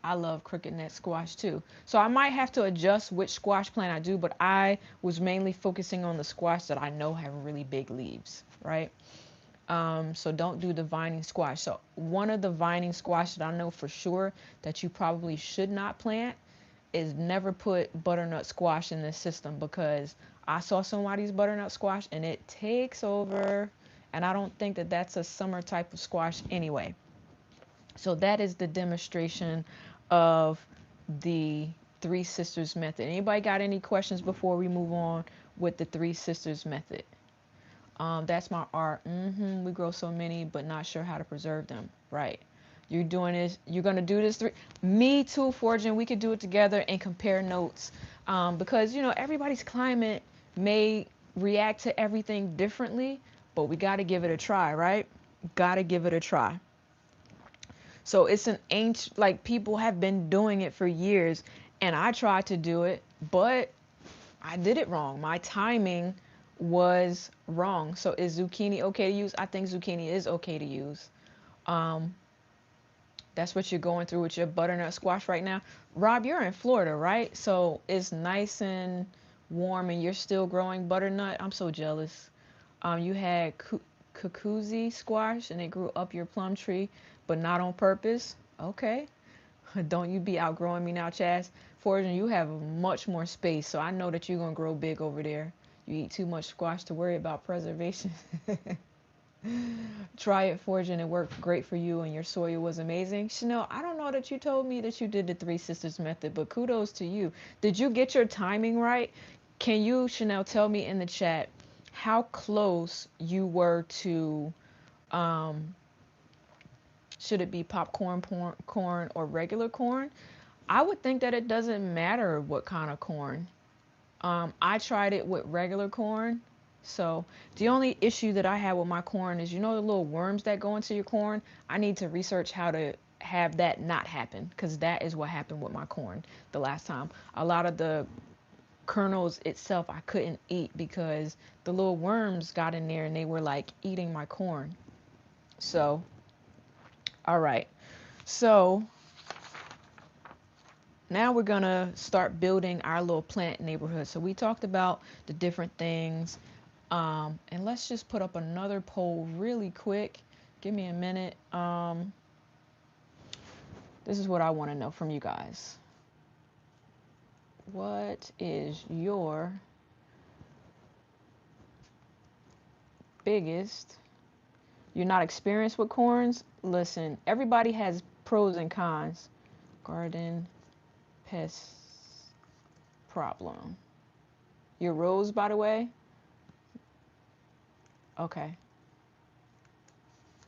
I love crooked neck squash too. So I might have to adjust which squash plant I do, but I was mainly focusing on the squash that I know have really big leaves, right? So don't do the vining squash. So one of the vining squash that I know for sure that you probably should not plant is never put butternut squash in this system, because I saw somebody's butternut squash and it takes over, and I don't think that that's a summer type of squash anyway. So that is the demonstration of the Three Sisters method. Anybody got any questions before we move on with the Three Sisters method? That's my art. We grow so many, but not sure how to preserve them. Right. You're doing this. You're going to do this. Me too, Fortune. We could do it together and compare notes. Because, everybody's climate may react to everything differently, but we got to give it a try, right? Got to give it a try. So it's an ancient, like, people have been doing it for years, and I tried to do it, but I did it wrong. My timing was wrong. So is zucchini okay to use? I think zucchini is okay to use. That's what you're going through with your butternut squash right now. Rob, you're in Florida, right? So it's nice and warm and you're still growing butternut. I'm so jealous. You had kukuzi squash and it grew up your plum tree, but not on purpose. Okay. Don't you be outgrowing me now, Chaz. Fortune, you have much more space, so I know that you're going to grow big over there. You eat too much squash to worry about preservation. Try it, Fortune. It worked great for you, and your soil was amazing. Chanel, I don't know that you told me that you did the Three Sisters method, but kudos to you. Did you get your timing right? Can you, Chanel, tell me in the chat how close you were to, um, should it be popcorn corn or regular corn? I would think that it doesn't matter what kind of corn. I tried it with regular corn. So the only issue that I had with my corn is, you know, the little worms that go into your corn. I need to research how to have that not happen, because that is what happened with my corn the last time. A lot of the kernels itself I couldn't eat because the little worms got in there and they were like eating my corn. So, all right. So now we're gonna start building our little plant neighborhood. So we talked about the different things. And let's just put up another poll really quick. Give me a minute. This is what I want to know from you guys. What is your biggest? You're not experienced with corns? Listen, everybody has pros and cons. Garden pest problem. Your rose, by the way? Okay.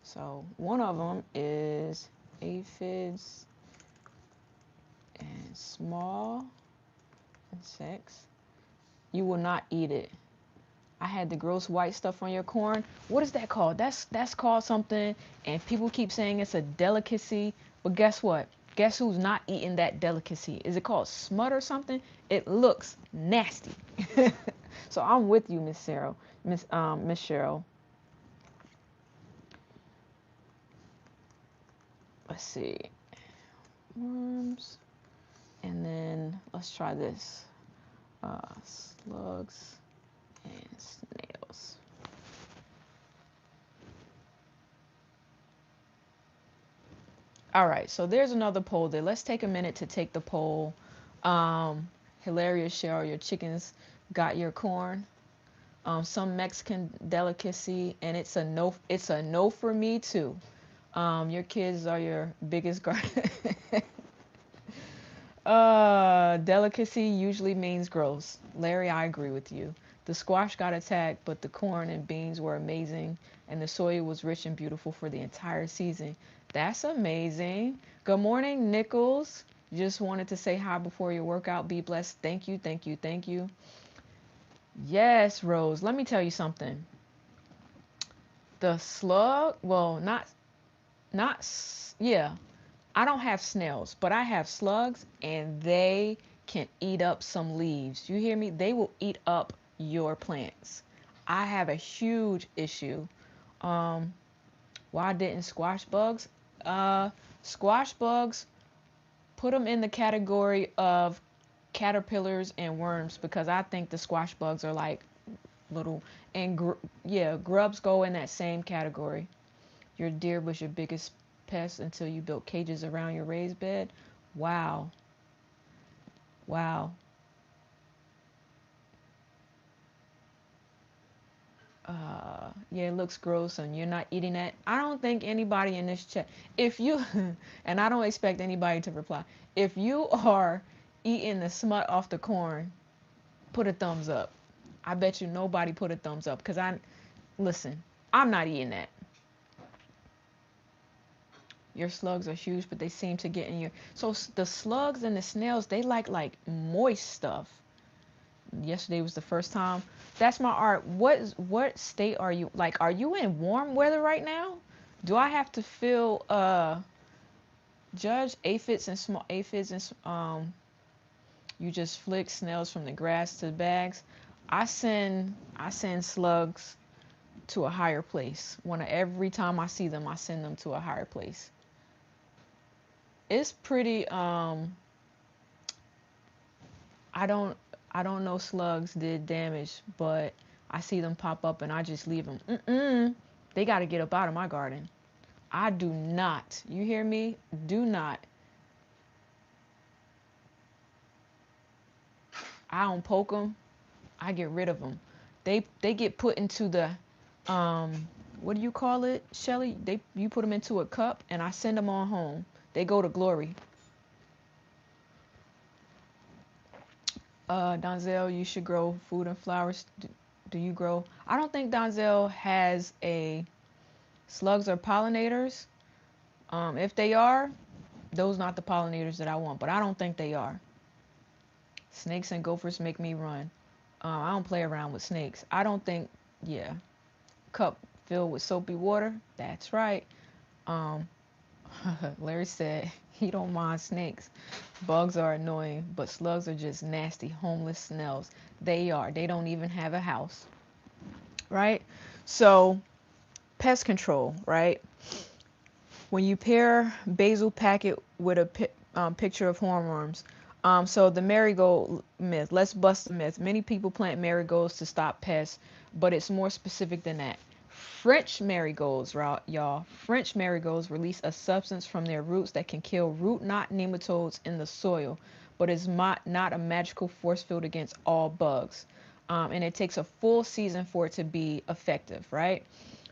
So one of them is aphids and small insects. You will not eat it. I had the gross white stuff on your corn. What is that called? That's called something, and people keep saying it's a delicacy. But guess what? Guess who's not eating that delicacy? Is it called smut or something? It looks nasty. So I'm with you, Miss Cheryl. Miss Cheryl. Let's see. Worms. And then let's try this. Slugs and snails. All right, so there's another poll there. Let's take a minute to take the poll. Hilarious, Cheryl, your chickens got your corn. Some Mexican delicacy, and it's a no. It's a no for me too. Your kids are your biggest garden. Delicacy usually means gross. Larry, I agree with you. The squash got attacked, but the corn and beans were amazing, and the soil was rich and beautiful for the entire season. That's amazing. Good morning, Nichols. Just wanted to say hi before your workout. Be blessed. Thank you, thank you, thank you. Yes, Rose. Let me tell you something. The slug, well, not, yeah. I don't have snails, but I have slugs, and they can eat up some leaves. You hear me? They will eat up your plants. I have a huge issue. Why didn't squash bugs? Squash bugs, put them in the category of caterpillars and worms, because I think the squash bugs are like little, and yeah, grubs go in that same category. Your deer was your biggest pest until you built cages around your raised bed. Wow. Wow. Yeah, it looks gross and you're not eating that. I don't think anybody in this chat, if you, and I don't expect anybody to reply, if you are eating the smut off the corn, put a thumbs up. I bet you nobody put a thumbs up, because listen, I'm not eating that. Your slugs are huge, but they seem to get in your, so the slugs and the snails, they like moist stuff. Yesterday was the first time. That's my art. What state are you, like, are you in warm weather right now? Do I have to feel judge aphids and small aphids and you just flick snails from the grass to the bags? I send slugs to a higher place. Every time I see them, I send them to a higher place. it's pretty I don't I don't know slugs did damage, but I see them pop up and I just leave them. They got to get up out of my garden. I do not. You hear me? Do not. I don't poke them. I get rid of them. They get put into the what do you call it, Shelly? You put them into a cup and I send them on home. They go to glory. Donzel, you should grow food and flowers. Do you grow? I don't think Donzel has a slugs or pollinators. If they are, those not the pollinators that I want, but I don't think they are. Snakes and gophers make me run. I don't play around with snakes. I don't think, yeah. Cup filled with soapy water. That's right. Um, Larry said he don't mind snakes. Bugs are annoying, but slugs are just nasty, homeless snails. They are. They don't even have a house, right? So, pest control, right? When you pair basil packet with a picture of hornworms, so the marigold myth, let's bust the myth. Many people plant marigolds to stop pests, but it's more specific than that. French marigolds, y'all. French marigolds release a substance from their roots that can kill root knot nematodes in the soil, but is not a magical force field against all bugs. And it takes a full season for it to be effective, right?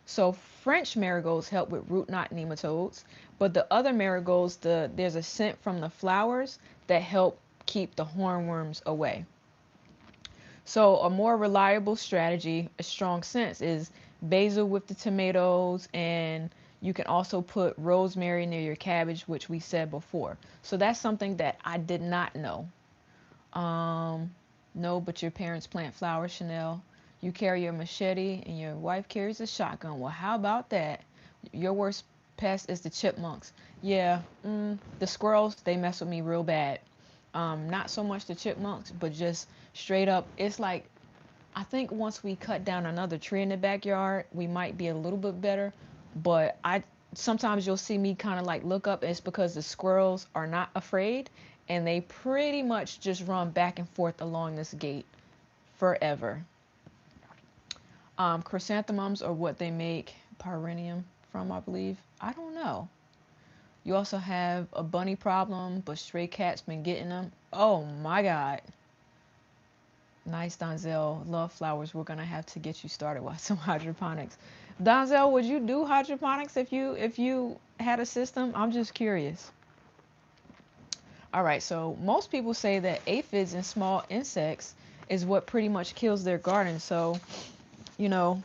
So French marigolds help with root knot nematodes, but the other marigolds, there's a scent from the flowers that help keep the hornworms away. So a more reliable strategy, a strong sense, is basil with the tomatoes, and you can also put rosemary near your cabbage, which we said before. So that's something that I did not know. Um, no, but your parents plant flowers, Chanel. You carry a machete and your wife carries a shotgun. Well, how about that? Your worst pest is the chipmunks. Yeah, the squirrels, they mess with me real bad. Not so much the chipmunks, but just straight up. It's like, I think once we cut down another tree in the backyard, we might be a little bit better. But sometimes you'll see me kind of like look up. It's because the squirrels are not afraid and they pretty much just run back and forth along this gate forever. Chrysanthemums are what they make perennium from, I believe. I don't know. You also have a bunny problem, but stray cats been getting them. Oh my God. Nice, Donzel. Love flowers. We're gonna have to get you started with some hydroponics. Donzel, would you do hydroponics if you had a system? I'm just curious. All right, so most people say that aphids and small insects is what pretty much kills their garden. So, you know,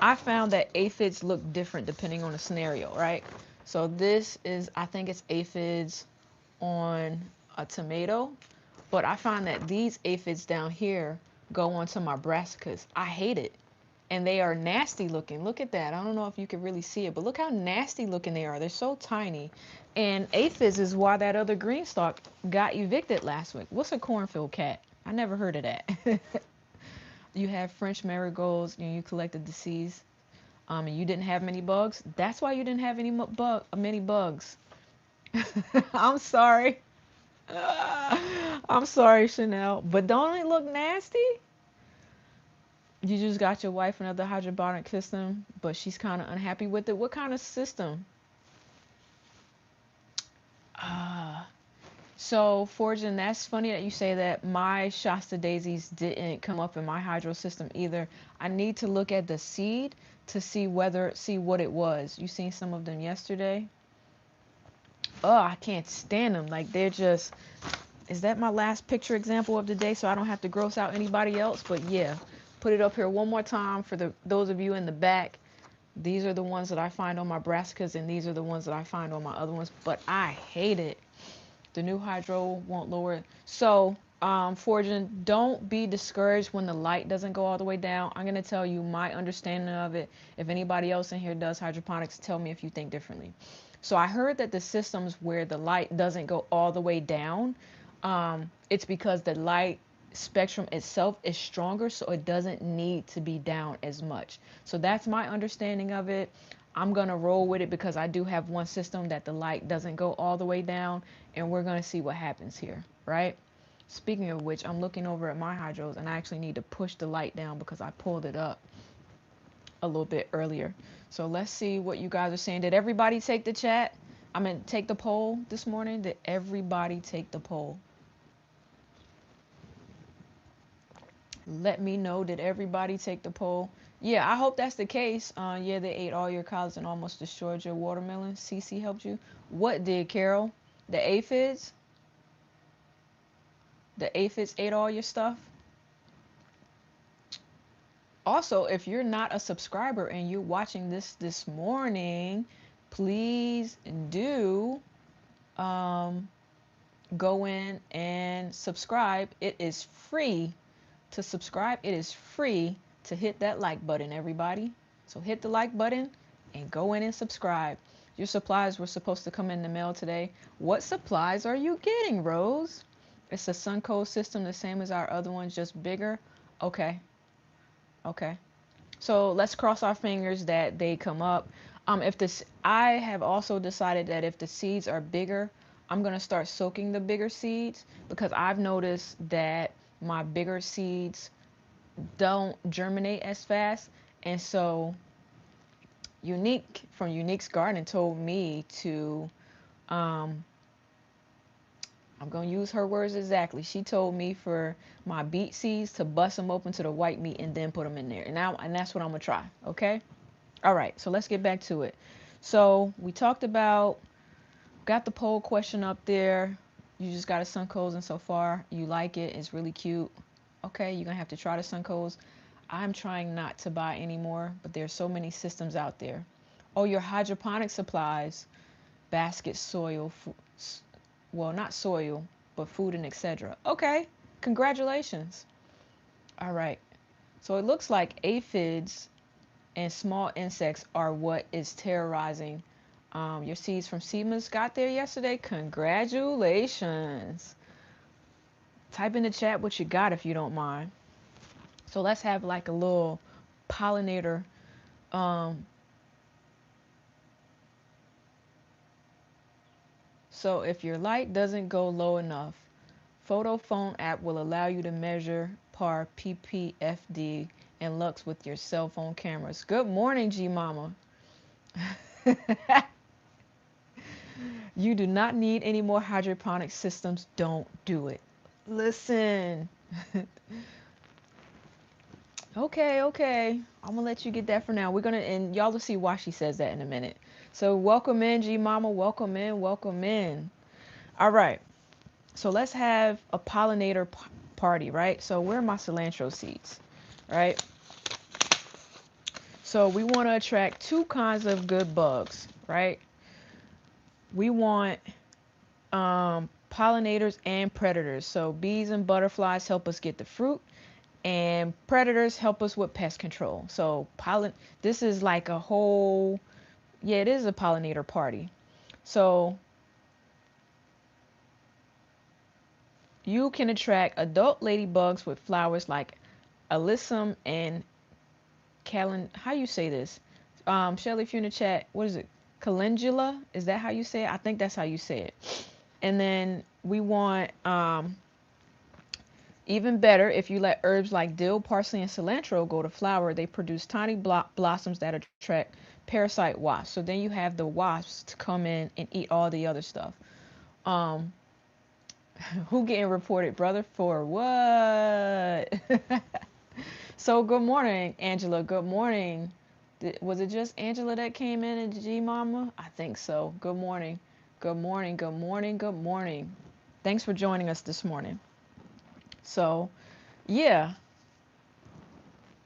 I found that aphids look different depending on the scenario, right? So this is, I think it's aphids on a tomato, but I find that these aphids down here go onto my brassicas. I hate it. And they are nasty looking. Look at that. I don't know if you can really see it, but look how nasty looking they are. They're so tiny. And aphids is why that other green stalk got evicted last week. What's a cornfield cat? I never heard of that. You have French marigolds and you collected the seeds, and you didn't have many bugs. That's why you didn't have many bugs. I'm sorry. I'm sorry, Chanel. But don't it look nasty? You just got your wife another hydroponic system, but she's kind of unhappy with it. What kind of system? So, Fortune, that's funny that you say that. My Shasta daisies didn't come up in my hydro system either. I need to look at the seed to see what it was. You seen some of them yesterday? Oh, I can't stand them. Like they're just. Is that my last picture example of the day so I don't have to gross out anybody else? But yeah, put it up here one more time for those of you in the back. These are the ones that I find on my brassicas, and these are the ones that I find on my other ones. But I hate it. The new hydro won't lower it. So, Fortune, don't be discouraged when the light doesn't go all the way down. I'm going to tell you my understanding of it. If anybody else in here does hydroponics, tell me if you think differently. So I heard that the systems where the light doesn't go all the way down, it's because the light spectrum itself is stronger, so it doesn't need to be down as much. So that's my understanding of it. I'm going to roll with it because I do have one system that the light doesn't go all the way down, and we're going to see what happens here, right? Speaking of which, I'm looking over at my hydros, and I actually need to push the light down because I pulled it up a little bit earlier. So let's see what you guys are saying. Did everybody take the chat? I mean, take the poll this morning? Did everybody take the poll? Let me know. Did everybody take the poll? Yeah, I hope that's the case. Yeah, they ate all your collards and almost destroyed your watermelon. CC helped you. What did, Carol? The aphids? The aphids ate all your stuff? Also, if you're not a subscriber and you're watching this morning, please do go in and subscribe. It is free to subscribe. It is free to hit that like button, everybody. So hit the like button and go in and subscribe. Your supplies were supposed to come in the mail today. What supplies are you getting, Rose? It's a Suncoast system, the same as our other ones, just bigger. Okay. Okay. So let's cross our fingers that they come up. If this, I have also decided that if the seeds are bigger, I'm gonna start soaking the bigger seeds because I've noticed that my bigger seeds don't germinate as fast. And so Unique from Unique's Garden told me to, I'm going to use her words exactly. She told me for my beet seeds to bust them open to the white meat and then put them in there. And that's what I'm going to try. Okay. All right. So let's get back to it. So we talked about, got the poll question up there. You just got a Suncoast and so far you like it. It's really cute. Okay. You're going to have to try the Suncoast. I'm trying not to buy anymore, but there's so many systems out there. Oh, your hydroponic supplies, basket, soil, well, not soil, but food and etc. Okay, congratulations. All right, so it looks like aphids and small insects are what is terrorizing your seeds from Seedmas. Got there yesterday. Congratulations. Type in the chat what you got if you don't mind. So let's have like a little pollinator. So if your light doesn't go low enough, Photo Phone app will allow you to measure par, ppfd, and lux with your cell phone cameras. Good morning, G Mama. You do not need any more hydroponic systems. Don't do it. Listen. Okay. I'm gonna let you get that for now. We're gonna, and y'all will see why she says that in a minute. So welcome in, G Mama. Welcome in. All right. So let's have a pollinator party, right? So where are my cilantro seeds, right? So we want to attract two kinds of good bugs, right? We want pollinators and predators. So bees and butterflies help us get the fruit, and predators help us with pest control. So this is like a whole, yeah, it is a pollinator party. So you can attract adult ladybugs with flowers like alyssum and how you say this? Shelly, if you're in the chat, what is it? Calendula? Is that how you say it? I think that's how you say it. And then we want even better if you let herbs like dill, parsley, and cilantro go to flower. They produce tiny blossoms that attract parasite wasps. So then you have the wasps to come in and eat all the other stuff. Who getting reported, brother? For what? So good morning, Angela. Good morning. Was it just Angela that came in and G Mama? I think so. Good morning. Good morning. Thanks for joining us this morning. So, yeah.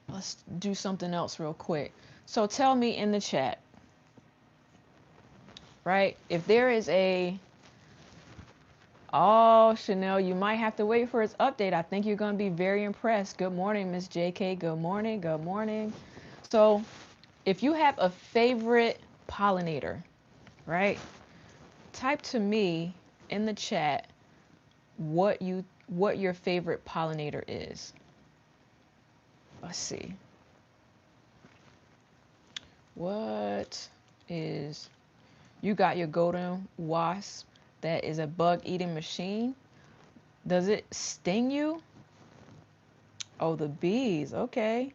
Let's do something else real quick. So tell me in the chat, right? If there is oh, Chanel, you might have to wait for its update. I think you're going to be very impressed. Good morning, Miss JK. Good morning. So if you have a favorite pollinator, right? Type to me in the chat what your favorite pollinator is. Let's see. What is you got your golden wasp that is a bug eating machine. Does it sting you? Oh, the bees. Okay.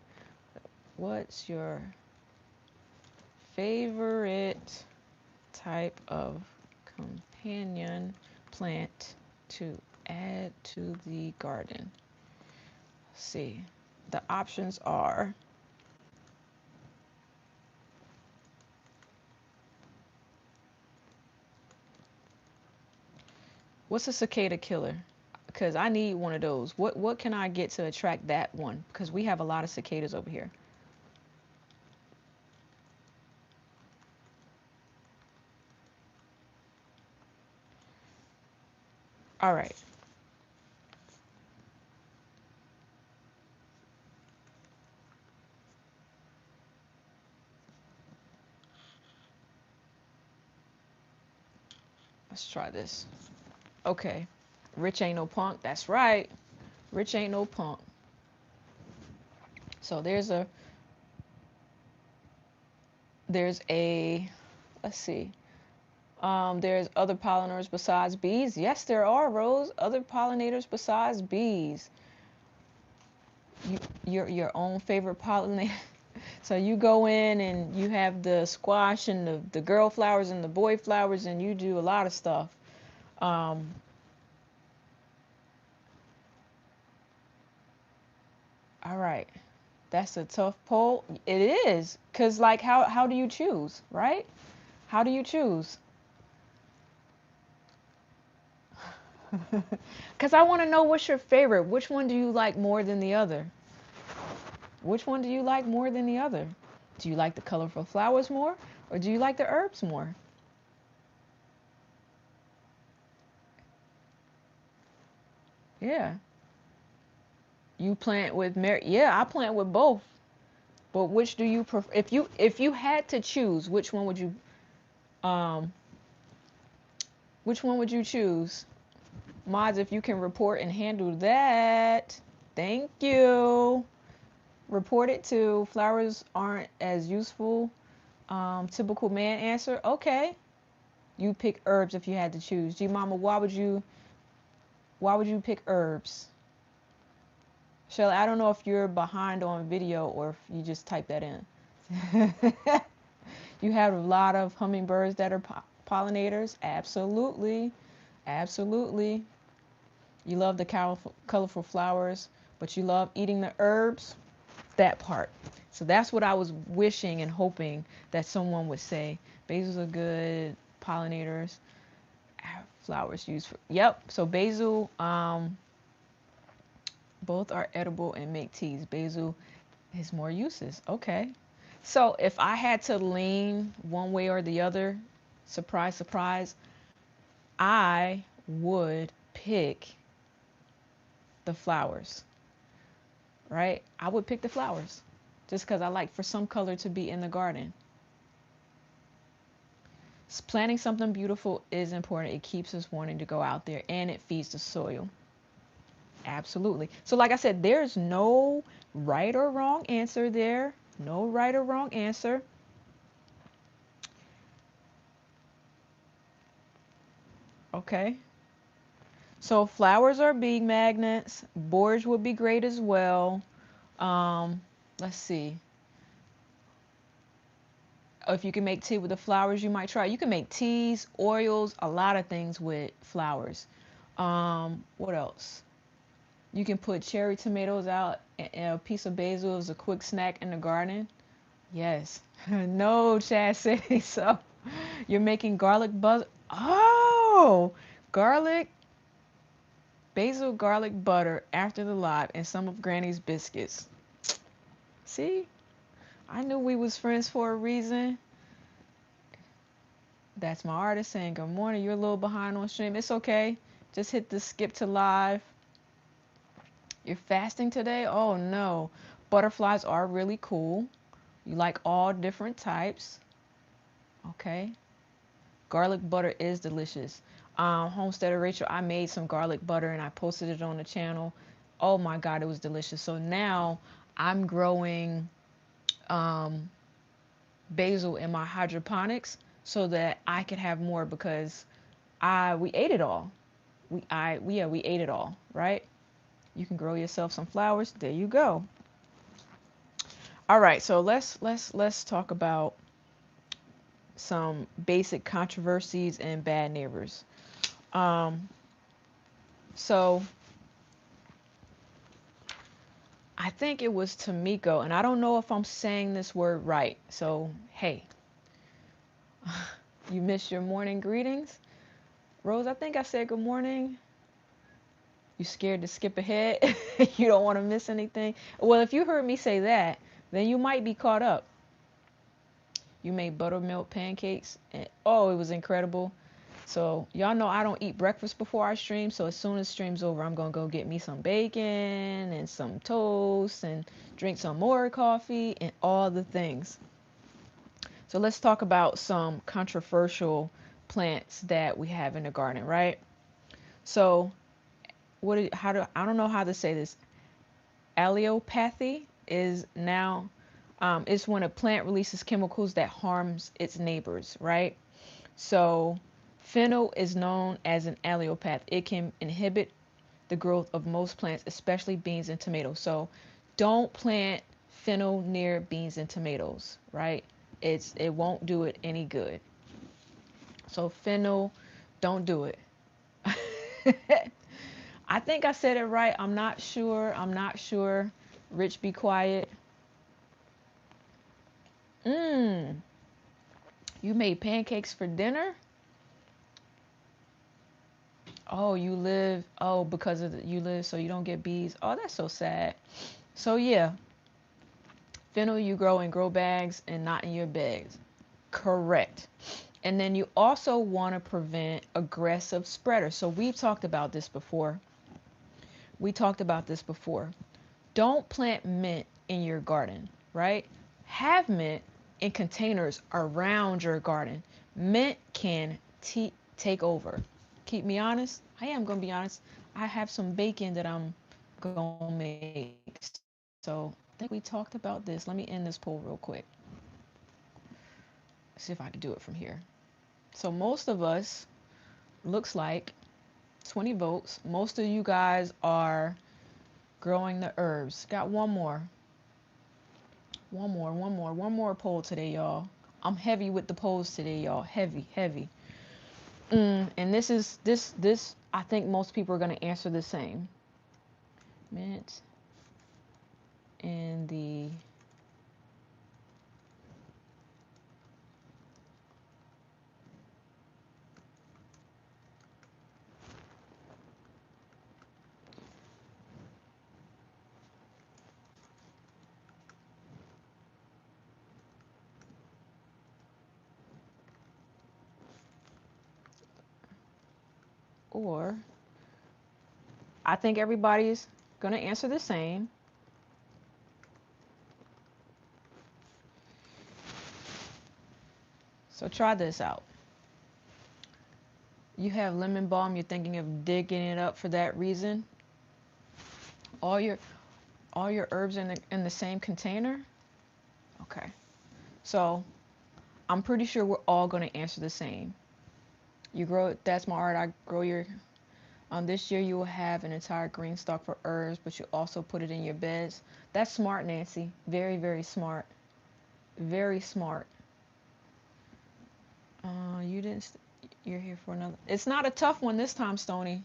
What's your favorite type of companion plant to add to the garden? Let's see. The options are what's a cicada killer? Because I need one of those. What can I get to attract that one? Because we have a lot of cicadas over here. All right. Let's try this. Okay. Rich ain't no punk. That's right. Rich ain't no punk. So there's a let's see. There's other pollinators besides bees. Yes, there are, Rose. Other pollinators besides bees. Your own favorite pollinator. So you go in and you have the squash and the girl flowers and the boy flowers, and you do a lot of stuff. Um, all right. That's a tough poll. It is. Cause like how do you choose, right? How do you choose? Cause I want to know what's your favorite. Which one do you like more than the other? Which one do you like more than the other? Do you like the colorful flowers more or do you like the herbs more? Yeah. You plant with yeah, I plant with both. But which do you prefer? If you had to choose, um which one would you choose? Mods, if you can report and handle that. Thank you. Report it to flowers aren't as useful. Typical man answer. Okay. You pick herbs if you had to choose. G Mama, why would you pick herbs? Shelly, I don't know if you're behind on video or if you just type that in. You have a lot of hummingbirds that are pollinators. Absolutely. Absolutely. You love the colorful flowers, but you love eating the herbs. That part. So that's what I was wishing and hoping that someone would say. Basils are good pollinators. Flowers used for. Yep. So basil, both are edible and make teas. Basil has more uses. Okay. So if I had to lean one way or the other, surprise, surprise, I would pick the flowers, right? I would pick the flowers just because I like for some color to be in the garden. Planting something beautiful is important. It keeps us wanting to go out there and it feeds the soil. Absolutely. So, like I said, there's no right or wrong answer there. No right or wrong answer. Okay. So, flowers are bee magnets. Borage would be great as well. Um, let's see. If you can make tea with the flowers, you might try. You can make teas, oils, a lot of things with flowers. What else? You can put cherry tomatoes out and a piece of basil as a quick snack in the garden. Yes. No, Chad City. So you're making garlic butter. Oh, garlic, basil garlic butter after the lot and some of Granny's biscuits. See, I knew we was friends for a reason. That's my artist saying good morning. You're a little behind on stream. It's okay. Just hit the skip to live. You're fasting today? Oh no. Butterflies are really cool. You like all different types. Okay. Garlic butter is delicious. Homesteader Rachel, I made some garlic butter and I posted it on the channel. Oh my God, it was delicious. So now I'm growing um, basil in my hydroponics so that I could have more because we ate it all. We ate it all, right? You can grow yourself some flowers. There you go. All right, so let's talk about some basic controversies and bad neighbors. Um, so I think it was Tamiko, and I don't know if I'm saying this word right. So hey, you missed your morning greetings, Rose. I think I said good morning. You scared to skip ahead? You don't want to miss anything? Well, if you heard me say that, then you might be caught up. You made buttermilk pancakes, and oh, it was incredible. So y'all know I don't eat breakfast before I stream. So as soon as stream's over, I'm gonna go get me some bacon and some toast and drink some more coffee and all the things. So let's talk about some controversial plants that we have in the garden, right? So I don't know how to say this. Allelopathy is now it's when a plant releases chemicals that harms its neighbors, right? So fennel is known as an allelopath. It can inhibit the growth of most plants, especially beans and tomatoes. So don't plant fennel near beans and tomatoes, right? It won't do it any good. So fennel, don't do it. I think I said it right. I'm not sure. I'm not sure. Rich, be quiet. Mmm. You made pancakes for dinner? Oh, you live. Oh, because of you live so you don't get bees. Oh, that's so sad. So yeah, fennel you grow in grow bags and not in your bags. Correct. And then you also want to prevent aggressive spreaders. So we've talked about this before. We talked about this before. Don't plant mint in your garden, right? Have mint in containers around your garden. Mint can take over. Keep me honest. I am going to be honest. I have some bacon that I'm going to make. So I think we talked about this. Let me end this poll real quick. See if I can do it from here. So most of us, looks like 20 votes. Most of you guys are growing the herbs. Got one more. One more poll today, y'all. I'm heavy with the polls today, y'all. Heavy, heavy. And this. I think most people are gonna answer the same. Mint and the or I think everybody's gonna answer the same. So try this out. You have lemon balm. You're thinking of digging it up for that reason. All your all your herbs in the same container. Okay. So I'm pretty sure we're all gonna answer the same. You grow. That's my art. I grow your. This year you will have an entire green stock for herbs, but you also put it in your beds. That's smart, Nancy. Very, very smart. Very smart. You didn't. You're here for another. It's not a tough one this time, Stony.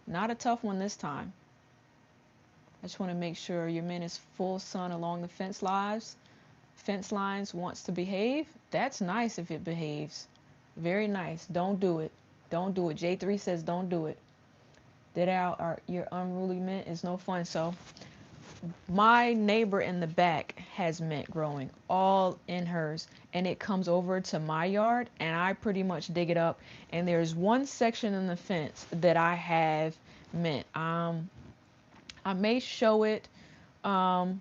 Not a tough one this time. I just want to make sure your man is full sun along the fence lines. Fence lines wants to behave. That's nice if it behaves. Very nice. Don't do it. Don't do it. J3 says don't do it. That out your unruly mint is no fun. So my neighbor in the back has mint growing all in hers, and it comes over to my yard and I pretty much dig it up, and there's one section in the fence that I have mint. I may show it um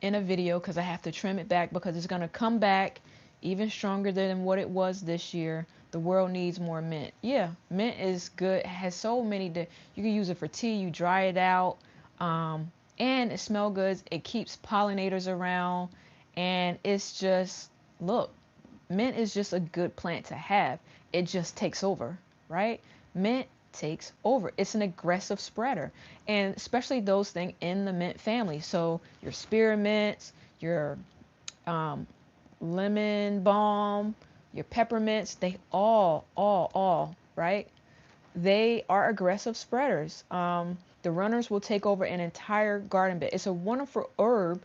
in a video because I have to trim it back because it's going to come back even stronger than what it was this year. The world needs more mint. Yeah, mint is good. It has so many. You can use it for tea. You dry it out, and it smells good. It keeps pollinators around, And it's just, look, mint is just a good plant to have. It just takes over, right? Mint takes over. It's an aggressive spreader, and especially those things in the mint family. So your spearmints, your um, lemon balm, your peppermints, they all, right? They are aggressive spreaders. The runners will take over an entire garden bed. It's a wonderful herb,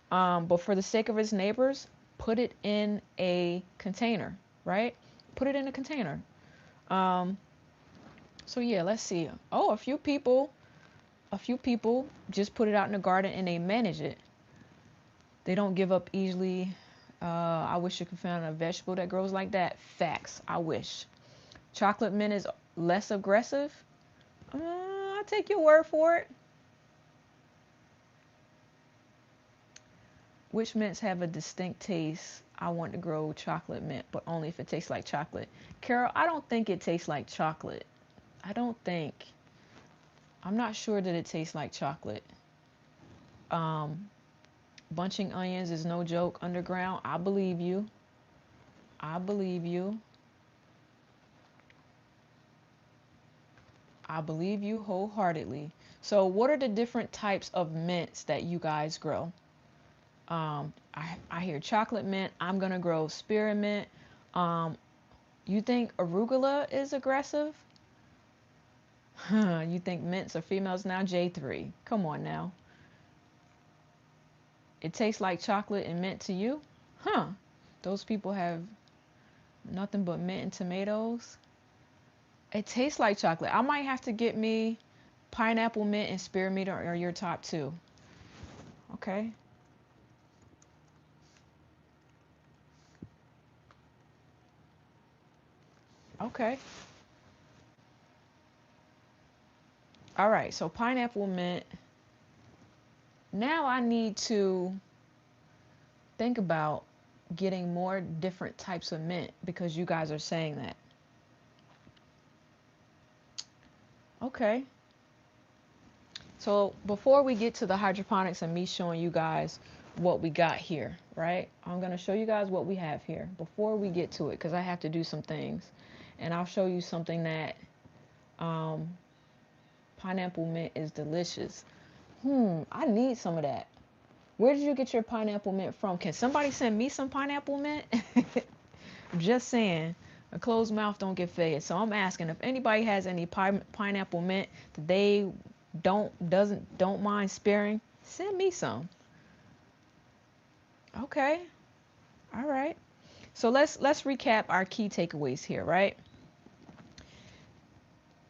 but for the sake of its neighbors, put it in a container, right? Put it in a container. Um, so yeah, let's see. Oh, a few people just put it out in the garden and they manage it. They don't give up easily. I wish you could find a vegetable that grows like that. Facts. I wish. Chocolate mint is less aggressive. I'll take your word for it. Which mints have a distinct taste? I want to grow chocolate mint, but only if it tastes like chocolate. Carol, I don't think it tastes like chocolate. I don't think. I'm not sure that it tastes like chocolate. Um, Bunching onions is no joke underground. I believe you. I believe you. I believe you wholeheartedly. So, what are the different types of mints that you guys grow? I hear chocolate mint. I'm gonna grow spearmint. Um, you think arugula is aggressive? You think mints are females now? J3. Come on now. It tastes like chocolate and mint to you? Huh. Those people have nothing but mint and tomatoes. It tastes like chocolate. I might have to get me pineapple mint and spearmint are your top two. Okay. Okay. All right. So pineapple mint. Now I need to think about getting more different types of mint because you guys are saying that. Okay. So before we get to the hydroponics and me showing you guys what we got here, right? I'm going to show you guys what we have here before we get to it because I have to do some things. And I'll show you something that um, pineapple mint is delicious. I need some of that. Where did you get your pineapple mint from? Can somebody send me some pineapple mint? Just saying. A closed mouth don't get fed. So I'm asking if anybody has any pineapple mint that they don't mind sparing, send me some. Okay. All right. So let's recap our key takeaways here, right?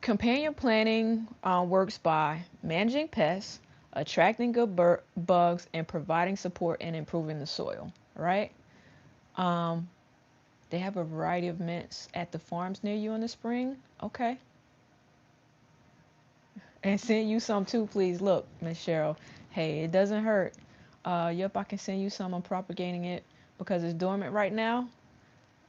Companion planning works by managing pests, attracting good bugs, and providing support and improving the soil, right? Um, they have a variety of mints at the farms near you in the spring. Okay. And send you some too, please. Look, Miss Cheryl. Hey, it doesn't hurt. Yep, I can send you some. I'm propagating it because it's dormant right now.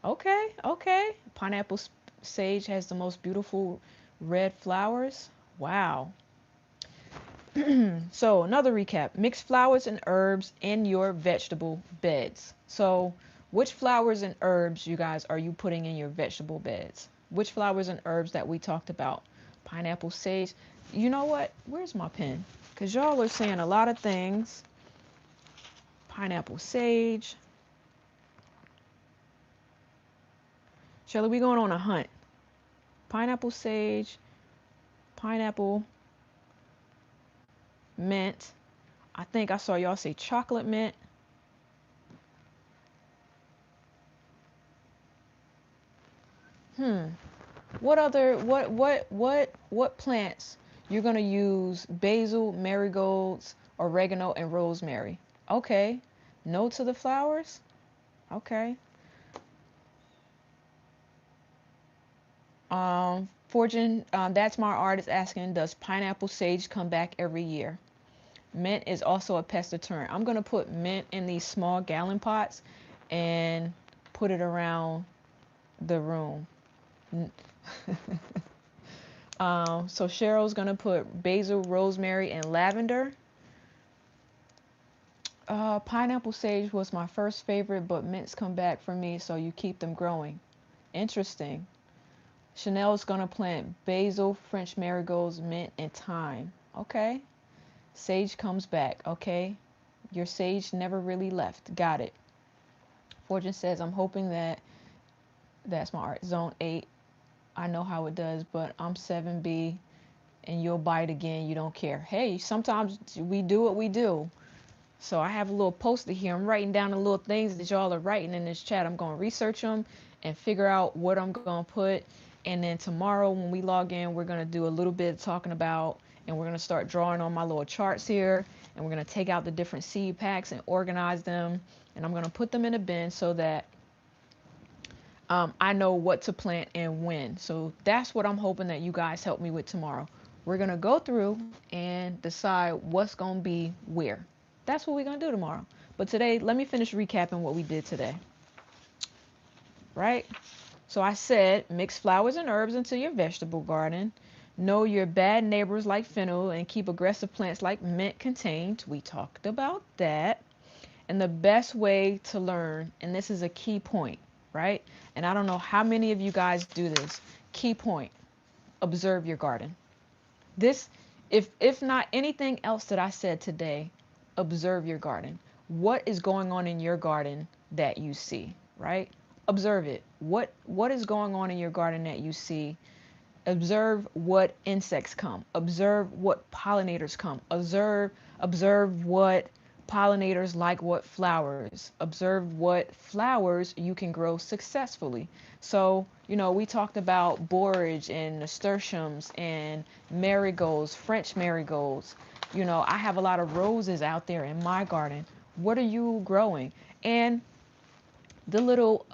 Okay, okay. Pineapple sage has the most beautiful red flowers. Wow. So another recap: mix flowers and herbs in your vegetable beds. So which flowers and herbs, you guys, are you putting in your vegetable beds? Which flowers and herbs that we talked about? Pineapple sage. You know what? Where's my pen? Because y'all are saying a lot of things. Pineapple sage. Shelly, we going on a hunt. Pineapple sage. Pineapple mint. I think I saw y'all say chocolate mint. Hmm. What plants you're gonna use? Basil, marigolds, oregano, and rosemary. Okay. No to the flowers? Okay. Fortune, that's my artist asking, does pineapple sage come back every year? Mint is also a pest deterrent. I'm gonna put mint in these small gallon pots and put it around the room. So Cheryl's gonna put basil, rosemary, and lavender. Pineapple sage was my first favorite, but mints come back for me, so you keep them growing. Interesting. Chanel's gonna plant basil, French marigolds, mint, and thyme. Okay. Sage comes back. Okay. Your sage never really left. Got it. Fortune says, I'm hoping that's my art. Zone 8. I know how it does, but I'm 7B and you'll bite again. You don't care. Hey, sometimes we do what we do. So I have a little poster here. I'm writing down the little things that y'all are writing in this chat. I'm going to research them and figure out what I'm going to put. And then tomorrow when we log in, we're going to do a little bit of talking about, and we're going to start drawing on my little charts here. And we're going to take out the different seed packs and organize them. And I'm going to put them in a bin so that I know what to plant and when. So that's what I'm hoping that you guys help me with tomorrow. We're going to go through and decide what's going to be where. That's what we're going to do tomorrow. But today, let me finish recapping what we did today. Right? So I said, mix flowers and herbs into your vegetable garden. Know your bad neighbors like fennel and keep aggressive plants like mint contained. We talked about that. And the best way to learn, and this is a key point, right? And I don't know how many of you guys do this. Key point, observe your garden. This, if not anything else that I said today, observe your garden. What is going on in your garden that you see, right? Observe it. What is going on in your garden that you see? Observe what insects come. Observe what pollinators come. Observe what pollinators like what flowers. Observe what flowers you can grow successfully. So, we talked about borage and nasturtiums and marigolds, French marigolds. I have a lot of roses out there in my garden. What are you growing? And the little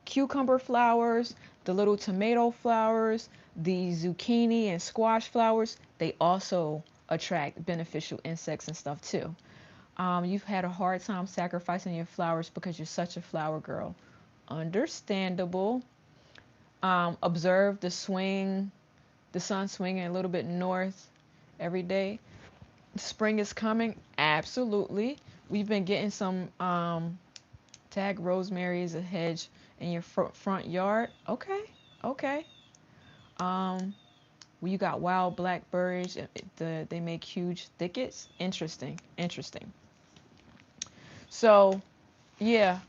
cucumber flowers, the little tomato flowers, the zucchini and squash flowers, they also attract beneficial insects and stuff too. You've had a hard time sacrificing your flowers because you're such a flower girl. Understandable. Observe the sun swinging a little bit north every day. Spring is coming. Absolutely. We've been getting some tag rosemary as a hedge in your front yard. Okay. You got wild blackberries. They make huge thickets. Interesting. So, yeah,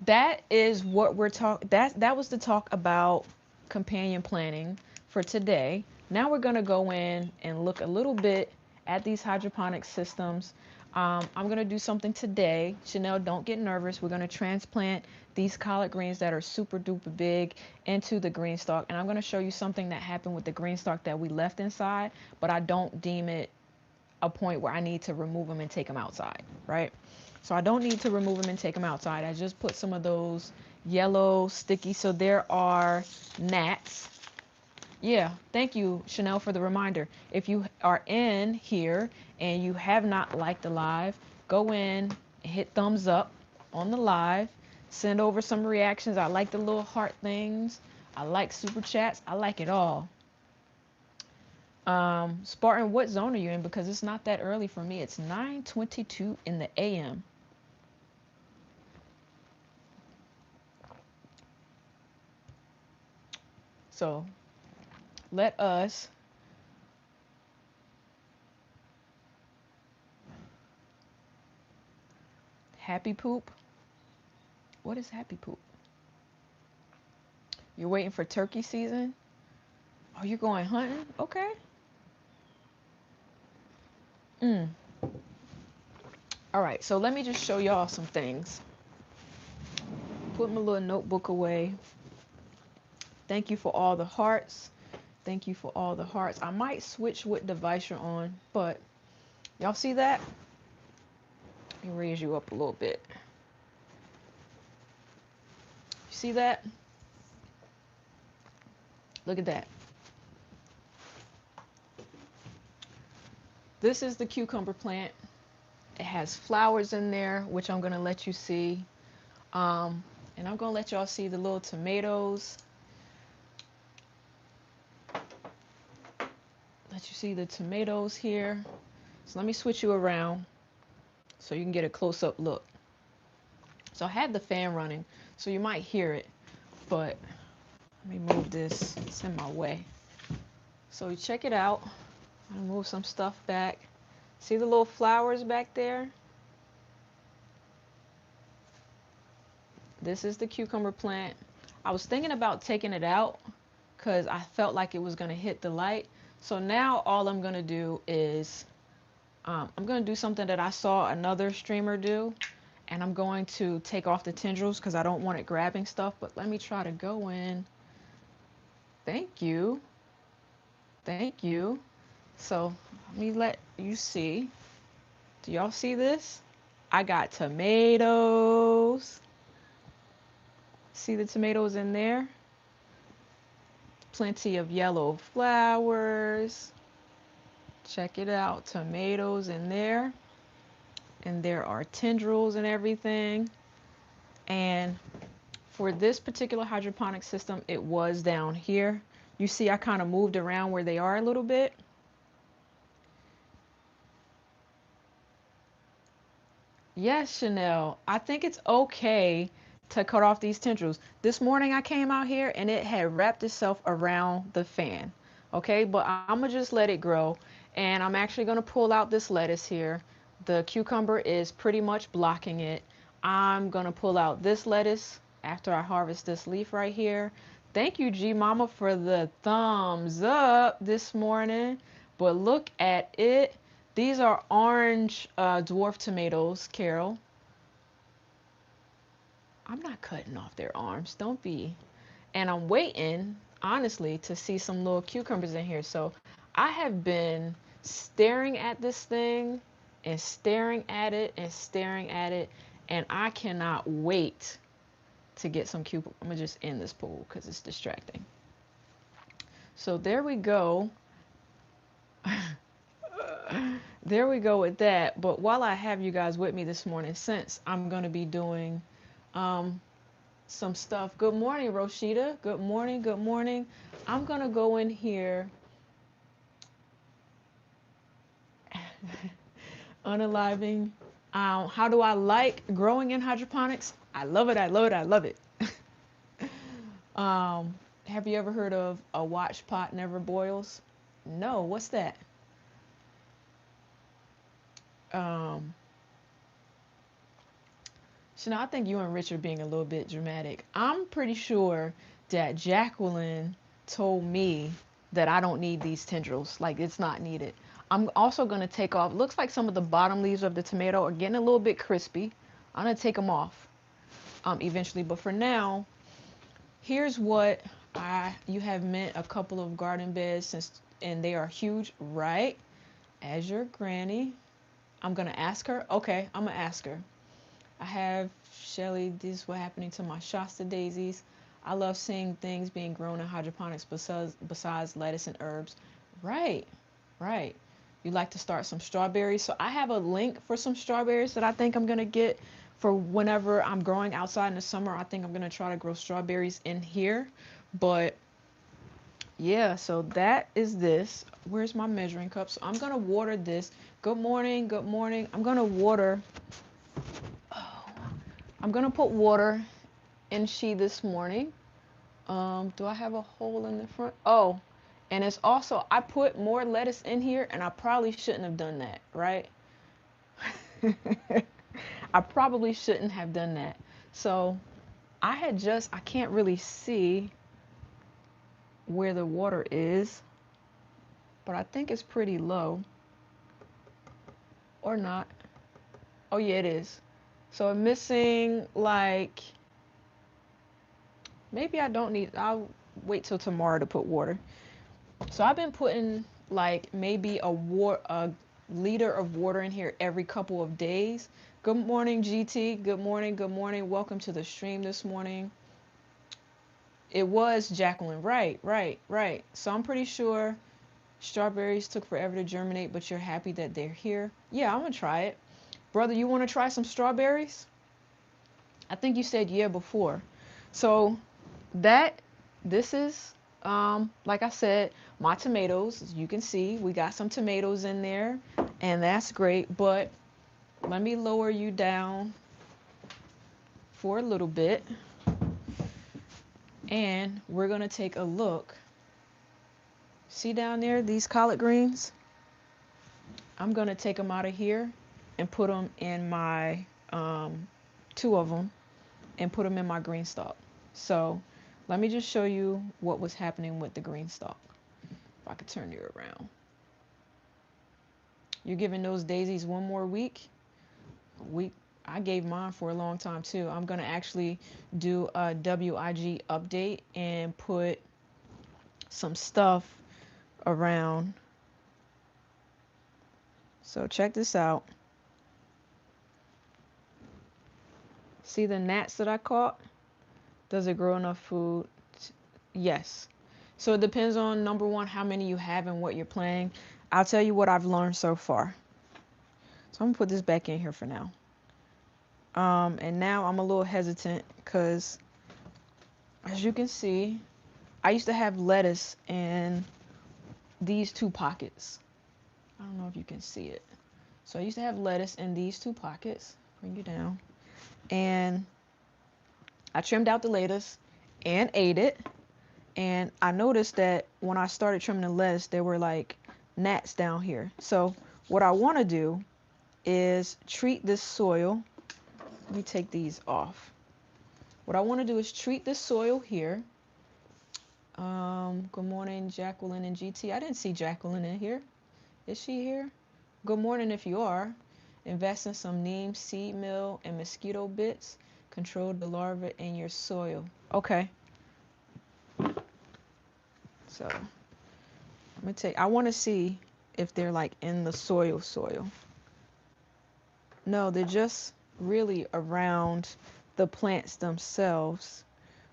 that is what we're talking. That was the talk about companion planning for today. Now we're gonna go in and look a little bit at these hydroponic systems. I'm gonna do something today. Chanel, don't get nervous. We're gonna transplant these collard greens that are super duper big into the green stalk, and I'm gonna show you something that happened with the green stalk that we left inside, but I don't deem it a point where I need to remove them and take them outside, right? So I don't need to remove them and take them outside. I just put some of those yellow sticky. So there are gnats. Yeah, thank you, Chanel, for the reminder. If you are in here and you have not liked the live, go in, hit thumbs up on the live, send over some reactions. I like the little heart things. I like super chats. I like it all. Spartan, what zone are you in? Because it's not that early for me. It's 9:22 in the AM. So let us happy poop. What is happy poop? You're waiting for turkey season? Oh, you're going hunting? Okay. All right, so let me just show y'all some things. Put my little notebook away. Thank you for all the hearts. Thank you for all the hearts. I might switch what device you're on, but y'all see that? Let me raise you up a little bit. You see that? Look at that. This is the cucumber plant. It has flowers in there, which I'm going to let you see. And I'm going to let y'all see the little tomatoes. Let you see the tomatoes here. So let me switch you around so you can get a close-up look. So I had the fan running, so you might hear it, but let me move this. It's in my way. So you check it out. I'm gonna move some stuff back. See the little flowers back there? This is the cucumber plant. I was thinking about taking it out because I felt like it was gonna hit the light. So now all I'm gonna do is I'm gonna do something that I saw another streamer do, and I'm going to take off the tendrils because I don't want it grabbing stuff. But let me try to go in. Thank you. Thank you. So let me let you see. Do y'all see this? I got tomatoes. See the tomatoes in there? Plenty of yellow flowers. Check it out. Tomatoes in there. And there are tendrils and everything. And for this particular hydroponic system, it was down here. You see I kind of moved around where they are a little bit. Yes, Chanel. I think it's okay to cut off these tendrils. This morning I came out here and it had wrapped itself around the fan. Okay, but I'm gonna just let it grow. And I'm actually gonna pull out this lettuce here. The cucumber is pretty much blocking it. I'm gonna pull out this lettuce after I harvest this leaf right here. Thank you, G Mama, for the thumbs up this morning. But look at it. These are orange dwarf tomatoes, Carol. I'm not cutting off their arms. Don't be. And I'm waiting, honestly, to see some little cucumbers in here. So I have been staring at this thing and staring at it and staring at it. And I cannot wait to get some cucumbers. I'm going to just end this poll because it's distracting. So there we go. There we go with that. But while I have you guys with me this morning, since I'm going to be doing some stuff. Good morning, Roshita. Good morning. Good morning. I'm going to go in here. Unaliving. How do I like growing in hydroponics? I love it. I love it. I love it. Have you ever heard of a watch pot never boils? No. What's that? Chanel, I think you and Rich are being a little bit dramatic. I'm pretty sure that Jacqueline told me that I don't need these tendrils. Like, it's not needed. I'm also going to take off. Looks like some of the bottom leaves of the tomato are getting a little bit crispy. I'm going to take them off eventually. But for now, here's what you have meant a couple of garden beds, and they are huge, right? As your granny. I'm going to ask her. Okay, I'm going to ask her. I have Shelly, this is what happening to my Shasta daisies. I love seeing things being grown in hydroponics besides lettuce and herbs. Right, right. You like to start some strawberries. So I have a link for some strawberries that I think I'm going to get for whenever I'm growing outside in the summer. I think I'm going to try to grow strawberries in here. But yeah, so that is this. Where's my measuring cup? So I'm going to water this. Good morning, good morning. I'm going to water. I'm going to put water in she this morning. Do I have a hole in the front? Oh, and it's also, I put more lettuce in here and I probably shouldn't have done that, right? I probably shouldn't have done that. So I can't really see where the water is, but I think it's pretty low. Or not. Oh yeah, it is. So I'm missing like, maybe I don't need, I'll wait till tomorrow to put water. So I've been putting like maybe a liter of water in here every couple of days. Good morning, GT. Good morning. Good morning. Welcome to the stream this morning. It was Jacqueline. Right, right, right. So I'm pretty sure strawberries took forever to germinate, but you're happy that they're here. Yeah, I'm going to try it. Brother, you want to try some strawberries? I think you said yeah before. So this is, like I said, my tomatoes. As you can see, we got some tomatoes in there, and that's great. But let me lower you down for a little bit, and we're going to take a look. See down there, these collard greens? I'm going to take them out of here and put them in my, 2 of them, and put them in my green stalk. So let me just show you what was happening with the green stalk. If I could turn you around. You're giving those daisies one more week. I gave mine for a long time too. I'm going to actually do a WIG update and put some stuff around. So check this out. See the gnats that I caught? Does it grow enough food? Yes. So it depends on, number one, how many you have and what you're planting. I'll tell you what I've learned so far. So I'm going to put this back in here for now. And now I'm a little hesitant because, as you can see, I used to have lettuce in these 2 pockets. I don't know if you can see it. So I used to have lettuce in these 2 pockets. Bring you down. And I trimmed out the lettuce and ate it. And I noticed that when I started trimming the lettuce, there were like gnats down here. So what I want to do is treat this soil. Let me take these off. What I want to do is treat this soil here. Good morning, Jacqueline and GT. I didn't see Jacqueline in here. Is she here? Good morning if you are. Invest in some neem seed meal and mosquito bits. Control the larvae in your soil. Okay. So I want to see if they're like in the soil. No, they're just really around the plants themselves.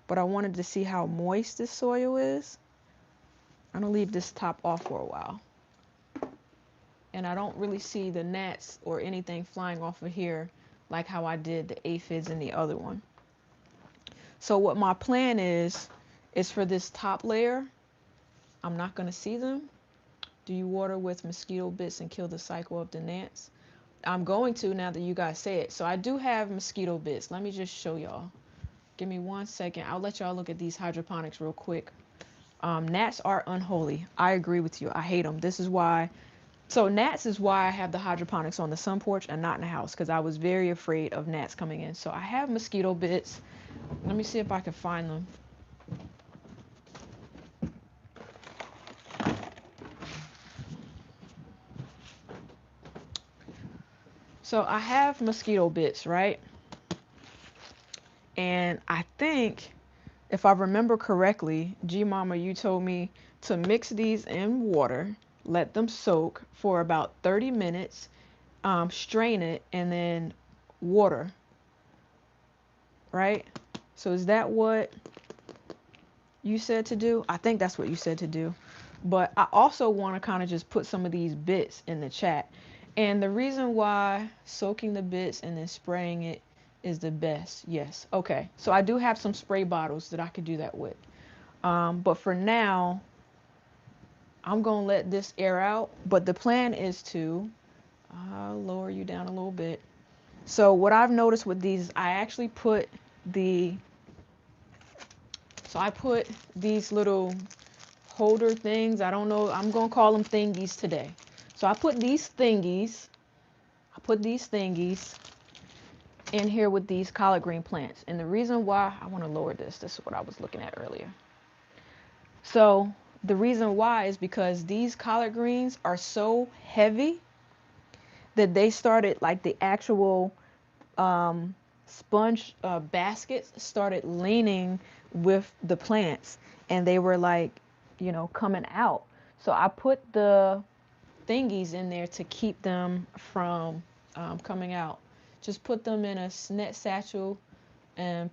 But I wanted to see how moist this soil is. I'm going to leave this top off for a while. And I don't really see the gnats or anything flying off of here like how I did the aphids in the other one. So what my plan is for this top layer, I'm not going to see them. Do you water with mosquito bits and kill the cycle of the gnats? I'm going to, now that you guys say it. So I do have mosquito bits. Let me just show y'all. Give me 1 second. I'll let y'all look at these hydroponics real quick. Gnats are unholy. I agree with you. I hate them. This is why. So gnats is why I have the hydroponics on the sun porch and not in the house, because I was very afraid of gnats coming in. So I have mosquito bits. Let me see if I can find them. So I have mosquito bits, right? And I think, if I remember correctly, G Mama, you told me to mix these in water, let them soak for about 30 minutes, strain it, and then water, right? So is that what you said to do? I think that's what you said to do. But I also want to kind of just put some of these bits in the chat. And the reason why soaking the bits and then spraying it is the best. Yes. Okay. So I do have some spray bottles that I could do that with. But for now, I'm going to let this air out. But the plan is to lower you down a little bit. So what I've noticed with these, I actually put I put these little holder things. I don't know. I'm going to call them thingies today. So I put these thingies in here with these collard green plants. And the reason why I want to lower this is what I was looking at earlier. So the reason why is because these collard greens are so heavy that they started, like the actual sponge baskets started leaning with the plants, and they were like, coming out. So I put the thingies in there to keep them from coming out. Just put them in a net satchel and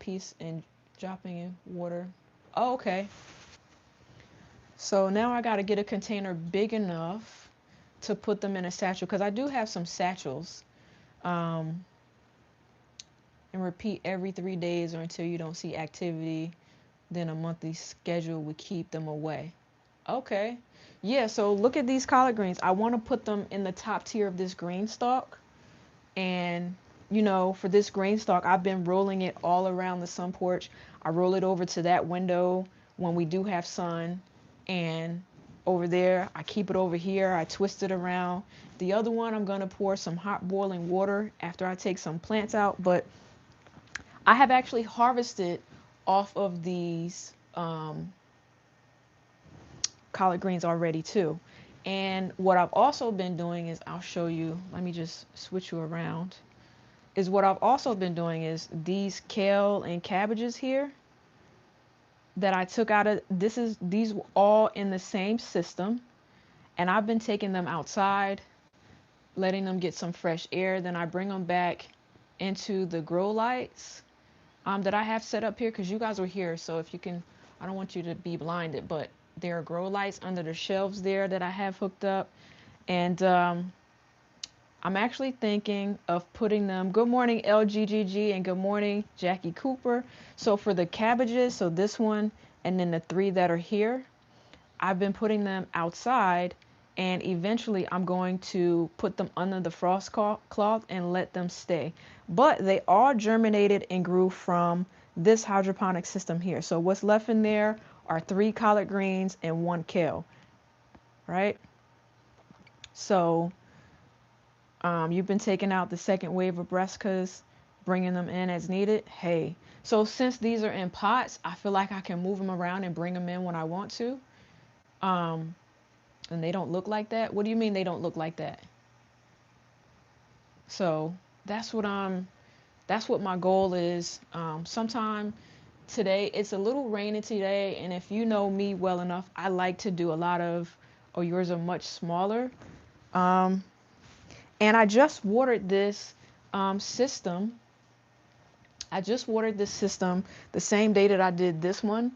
dropping in water. Oh, okay. So now I got to get a container big enough to put them in a satchel, because I do have some satchels. And repeat every 3 days or until you don't see activity. Then a monthly schedule would keep them away. Okay. Yeah, so look at these collard greens. I want to put them in the top tier of this green stalk. And, you know, for this green stalk, I've been rolling it all around the sun porch. I roll it over to that window when we do have sun. And over there, I keep it over here. I twist it around. The other one, I'm going to pour some hot boiling water after I take some plants out. But I have actually harvested off of these collard greens already too. And what I've also been doing is, I'll show you, let me just switch you around, is what I've also been doing is these kale and cabbages here that I took out of, these were all in the same system. And I've been taking them outside, letting them get some fresh air. Then I bring them back into the grow lights that I have set up here, because you guys were here. So if you can, I don't want you to be blinded, but there are grow lights under the shelves there that I have hooked up. And I'm actually thinking of putting them, good morning LGGG, and good morning Jackie Cooper. So for the cabbages, so this one and then the 3 that are here, I've been putting them outside, and eventually I'm going to put them under the frost cloth and let them stay. But they all germinated and grew from this hydroponic system here. So what's left in there are 3 collard greens and 1 kale, right? So you've been taking out the second wave of brassicas, bringing them in as needed. Hey, so since these are in pots, I feel like I can move them around and bring them in when I want to. And they don't look like that. What do you mean they don't look like that? So that's what my goal is. Sometime today, it's a little rainy today, and if you know me well enough, I like to do a lot of, oh, yours are much smaller. And I just watered this system. I just watered this system the same day that I did this one.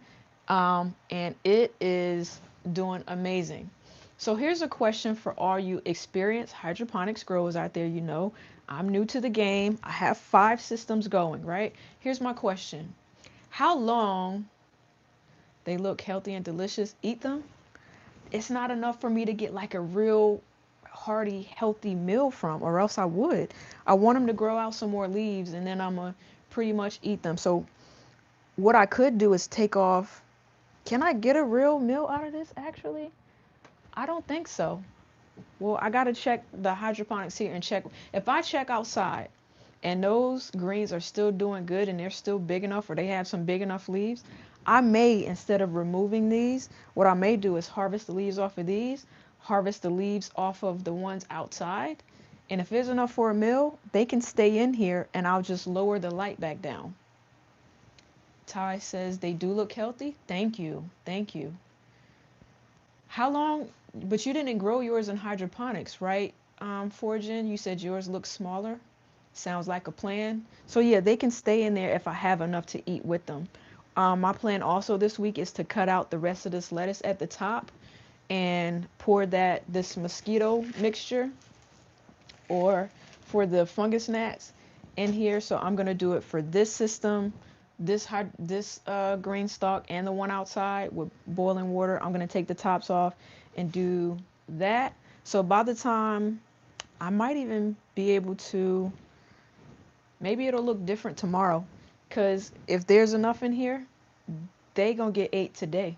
And it is doing amazing. So here's a question for all you experienced hydroponics growers out there. You know, I'm new to the game. I have 5 systems going, right? Here's my question. How long they look healthy and delicious, eat them? It's not enough for me to get like a real hearty, healthy meal from, or else I would. I want them to grow out some more leaves, and then I'm going to pretty much eat them. So what I could do is take off. Can I get a real meal out of this actually? I don't think so. Well, I got to check the hydroponics here and check. If I check outside and those greens are still doing good and they're still big enough, or they have some big enough leaves, I may, instead of removing these, what I may do is harvest the leaves off of these, harvest the leaves off of the ones outside. And if there's enough for a meal, they can stay in here, and I'll just lower the light back down. Ty says they do look healthy. Thank you. Thank you. How long, but you didn't grow yours in hydroponics, right? Forgin, you said yours looks smaller. Sounds like a plan. So yeah, they can stay in there if I have enough to eat with them. My plan also this week is to cut out the rest of this lettuce at the top and pour this mosquito mixture, or for the fungus gnats, in here. So I'm going to do it for this system, this green stalk, and the one outside with boiling water. I'm going to take the tops off and do that. So by the time, I might even be able to, maybe it'll look different tomorrow, because if there's enough in here, they gonna get ate today.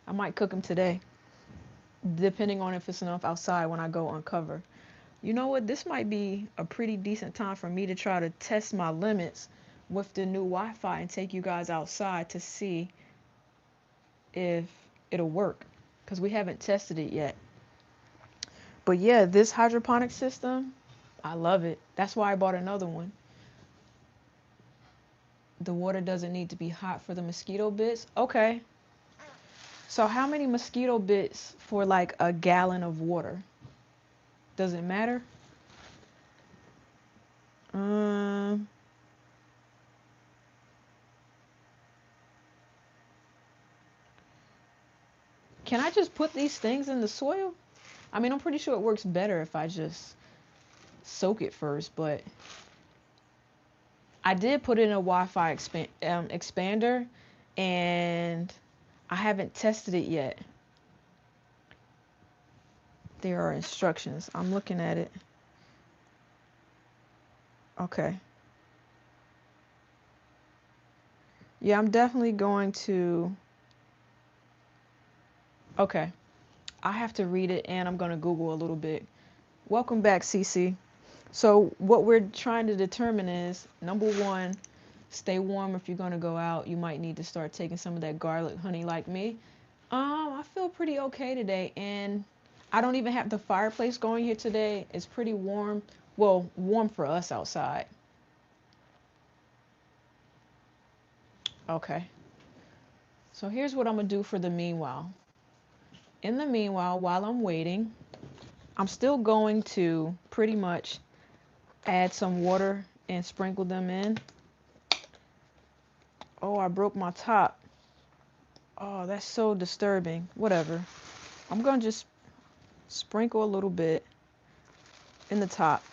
I might cook them today, depending on if it's enough outside when I go uncover. You know what? This might be a pretty decent time for me to try to test my limits with the new Wi-Fi and take you guys outside to see if it'll work, because we haven't tested it yet. But yeah, this hydroponic system, I love it. That's why I bought another one. The water doesn't need to be hot for the mosquito bits. Okay. So how many mosquito bits for like a gallon of water? Does it matter? Can I just put these things in the soil? I mean, I'm pretty sure it works better if I just soak it first, but I did put in a Wi-Fi expander, and I haven't tested it yet. There are instructions. I'm looking at it. Okay. Yeah, I'm definitely going to. Okay. I have to read it and I'm going to Google a little bit. Welcome back, Cece. So, what we're trying to determine is number one, stay warm if you're going to go out. You might need to start taking some of that garlic honey like me. I feel pretty okay today, and I don't even have the fireplace going here today. It's pretty warm. Well, warm for us outside. Okay. So here's what I'm going to do for the meanwhile. In the meanwhile, while I'm waiting, I'm still going to pretty much add some water and sprinkle them in. Oh, I broke my top. Oh, that's so disturbing. Whatever. I'm going to just sprinkle a little bit in the top.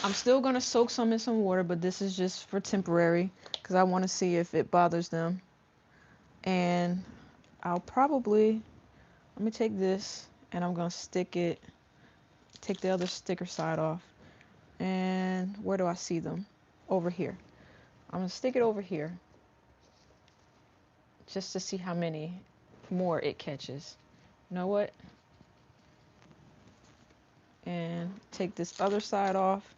I'm still going to soak some in some water, but this is just for temporary because I want to see if it bothers them. And I'll probably, let me take this and I'm going to stick it, take the other sticker side off. And where do I see them? Over here. I'm going to stick it over here just to see how many more it catches. You know what? And take this other side off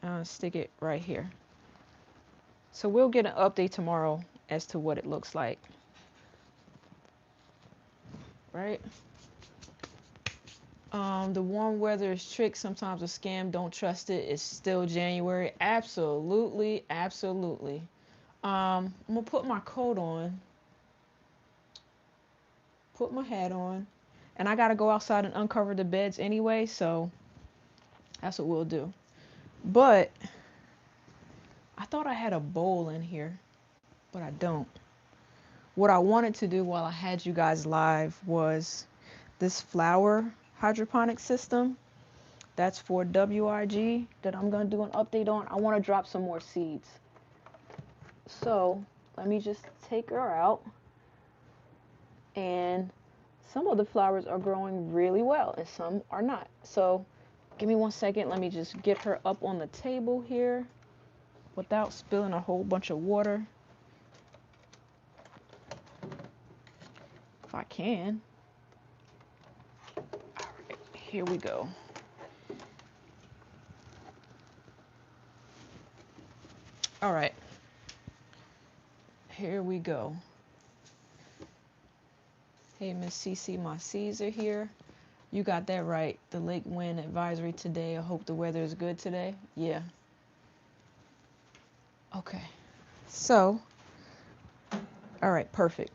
and stick it right here. So we'll get an update tomorrow as to what it looks like. Right? The warm weather is trick, sometimes a scam, don't trust it. It's still January. Absolutely, absolutely. I'm gonna put my coat on, put my hat on, and I gotta go outside and uncover the beds anyway, so that's what we'll do. But I thought I had a bowl in here, but I don't. What I wanted to do while I had you guys live was this flower hydroponic system. That's for WIG that I'm going to do an update on. I want to drop some more seeds. So let me just take her out. And some of the flowers are growing really well and some are not. So give me 1 second. Let me just get her up on the table here without spilling a whole bunch of water. If I can. All right, here we go. All right. Here we go. Hey, Miss CC, my C's are here. You got that right. The lake wind advisory today. I hope the weather is good today. Yeah. Okay. So, all right, perfect.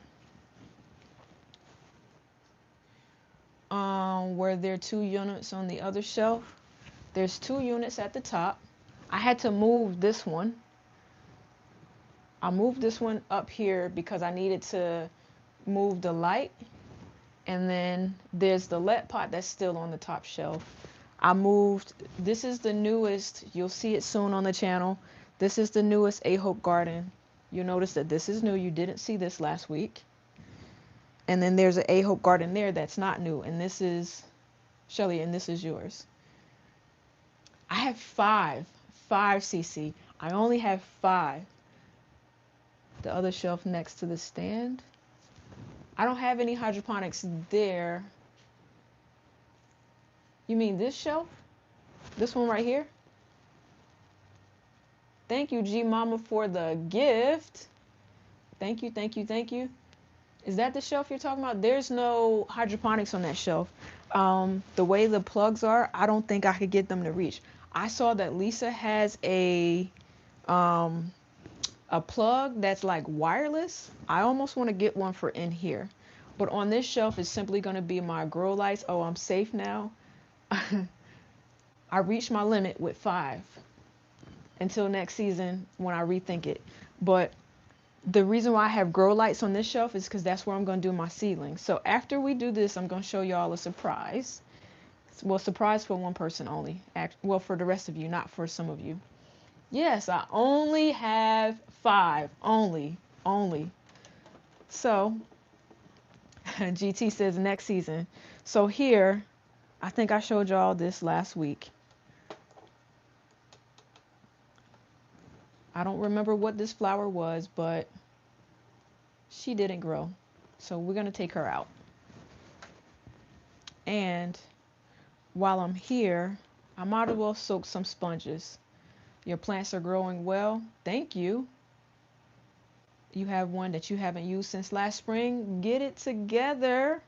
Were there 2 units on the other shelf? There's 2 units at the top. I had to move this one. I moved this one up here because I needed to move the light. And then there's the lead pot that's still on the top shelf. I moved, this is the newest, you'll see it soon on the channel. This is the newest A Hope Garden. You'll notice that this is new. You didn't see this last week. And then there's an A Hope Garden there that's not new. And this is, Shelly, and this is yours. I have 5 CC. I only have 5. The other shelf next to the stand. I don't have any hydroponics there. You mean this shelf? This one right here? Thank you, G Mama, for the gift. Thank you, thank you, thank you. Is that the shelf you're talking about? There's no hydroponics on that shelf. The way the plugs are, I don't think I could get them to reach. I saw that Lisa has a plug that's like wireless. I almost want to get one for in here. But on this shelf is simply going to be my grow lights. Oh, I'm safe now. I reached my limit with 5 until next season when I rethink it. But the reason why I have grow lights on this shelf is because that's where I'm going to do my seedlings. So after we do this, I'm going to show y'all a surprise. Well, surprise for one person only. Well, for the rest of you, not for some of you. Yes, I only have 5. Only. So GT says next season. So here, I think I showed y'all this last week. I don't remember what this flower was, but she didn't grow. So we're going to take her out. And while I'm here, I might as well soak some sponges. Your plants are growing well. Thank you. You have one that you haven't used since last spring. Get it together.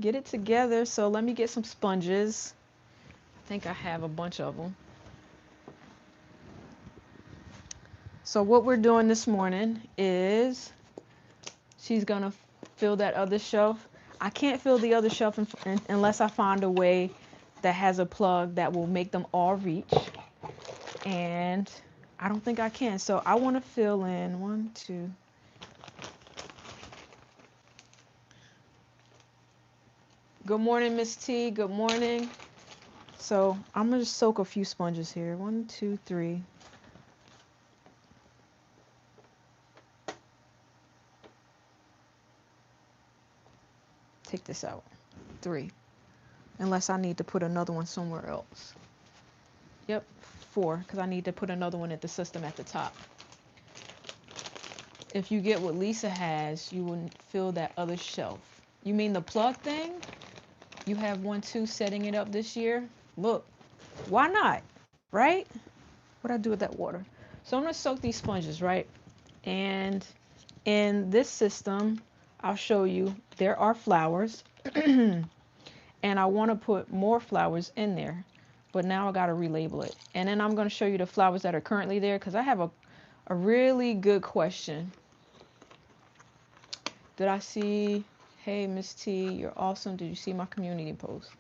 Get it together. So let me get some sponges. I think I have a bunch of them. So what we're doing this morning is she's going to fill that other shelf. I can't fill the other shelf unless I find a way that has a plug that will make them all reach. And I don't think I can. So I want to fill in 1, 2. Good morning, Miss T. Good morning. So I'm going to just soak a few sponges here. 1, 2, 3. Take this out. 3. Unless I need to put another one somewhere else. Yep, 4, because I need to put another one at the system at the top. If you get what Lisa has, you will fill that other shelf. You mean the plug thing? You have 1, 2 setting it up this year? Look, why not? Right? What'd I do with that water? So I'm going to soak these sponges, right? And in this system, I'll show you there are flowers. And I want to put more flowers in there. But now I got to relabel it. And then I'm going to show you the flowers that are currently there because I have a really good question. Did I see, hey, Miss T, you're awesome. Did you see my community post?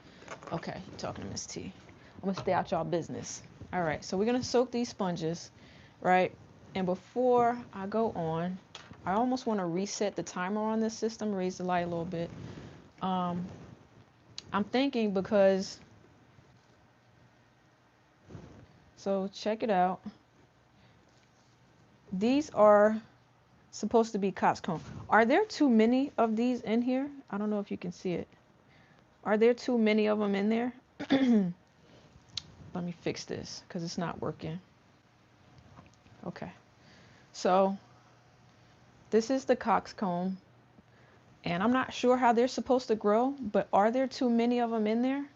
Okay, you're talking to Miss T. I'm going to stay out y'all business. All right, so we're going to soak these sponges, right? And before I go on, I almost want to reset the timer on this system, raise the light a little bit. I'm thinking because, so check it out. These are supposed to be coxcomb. Are there too many of these in here? I don't know if you can see it. Are there too many of them in there? Let me fix this because it's not working. Okay. So this is the coxcomb. And I'm not sure how they're supposed to grow, but are there too many of them in there?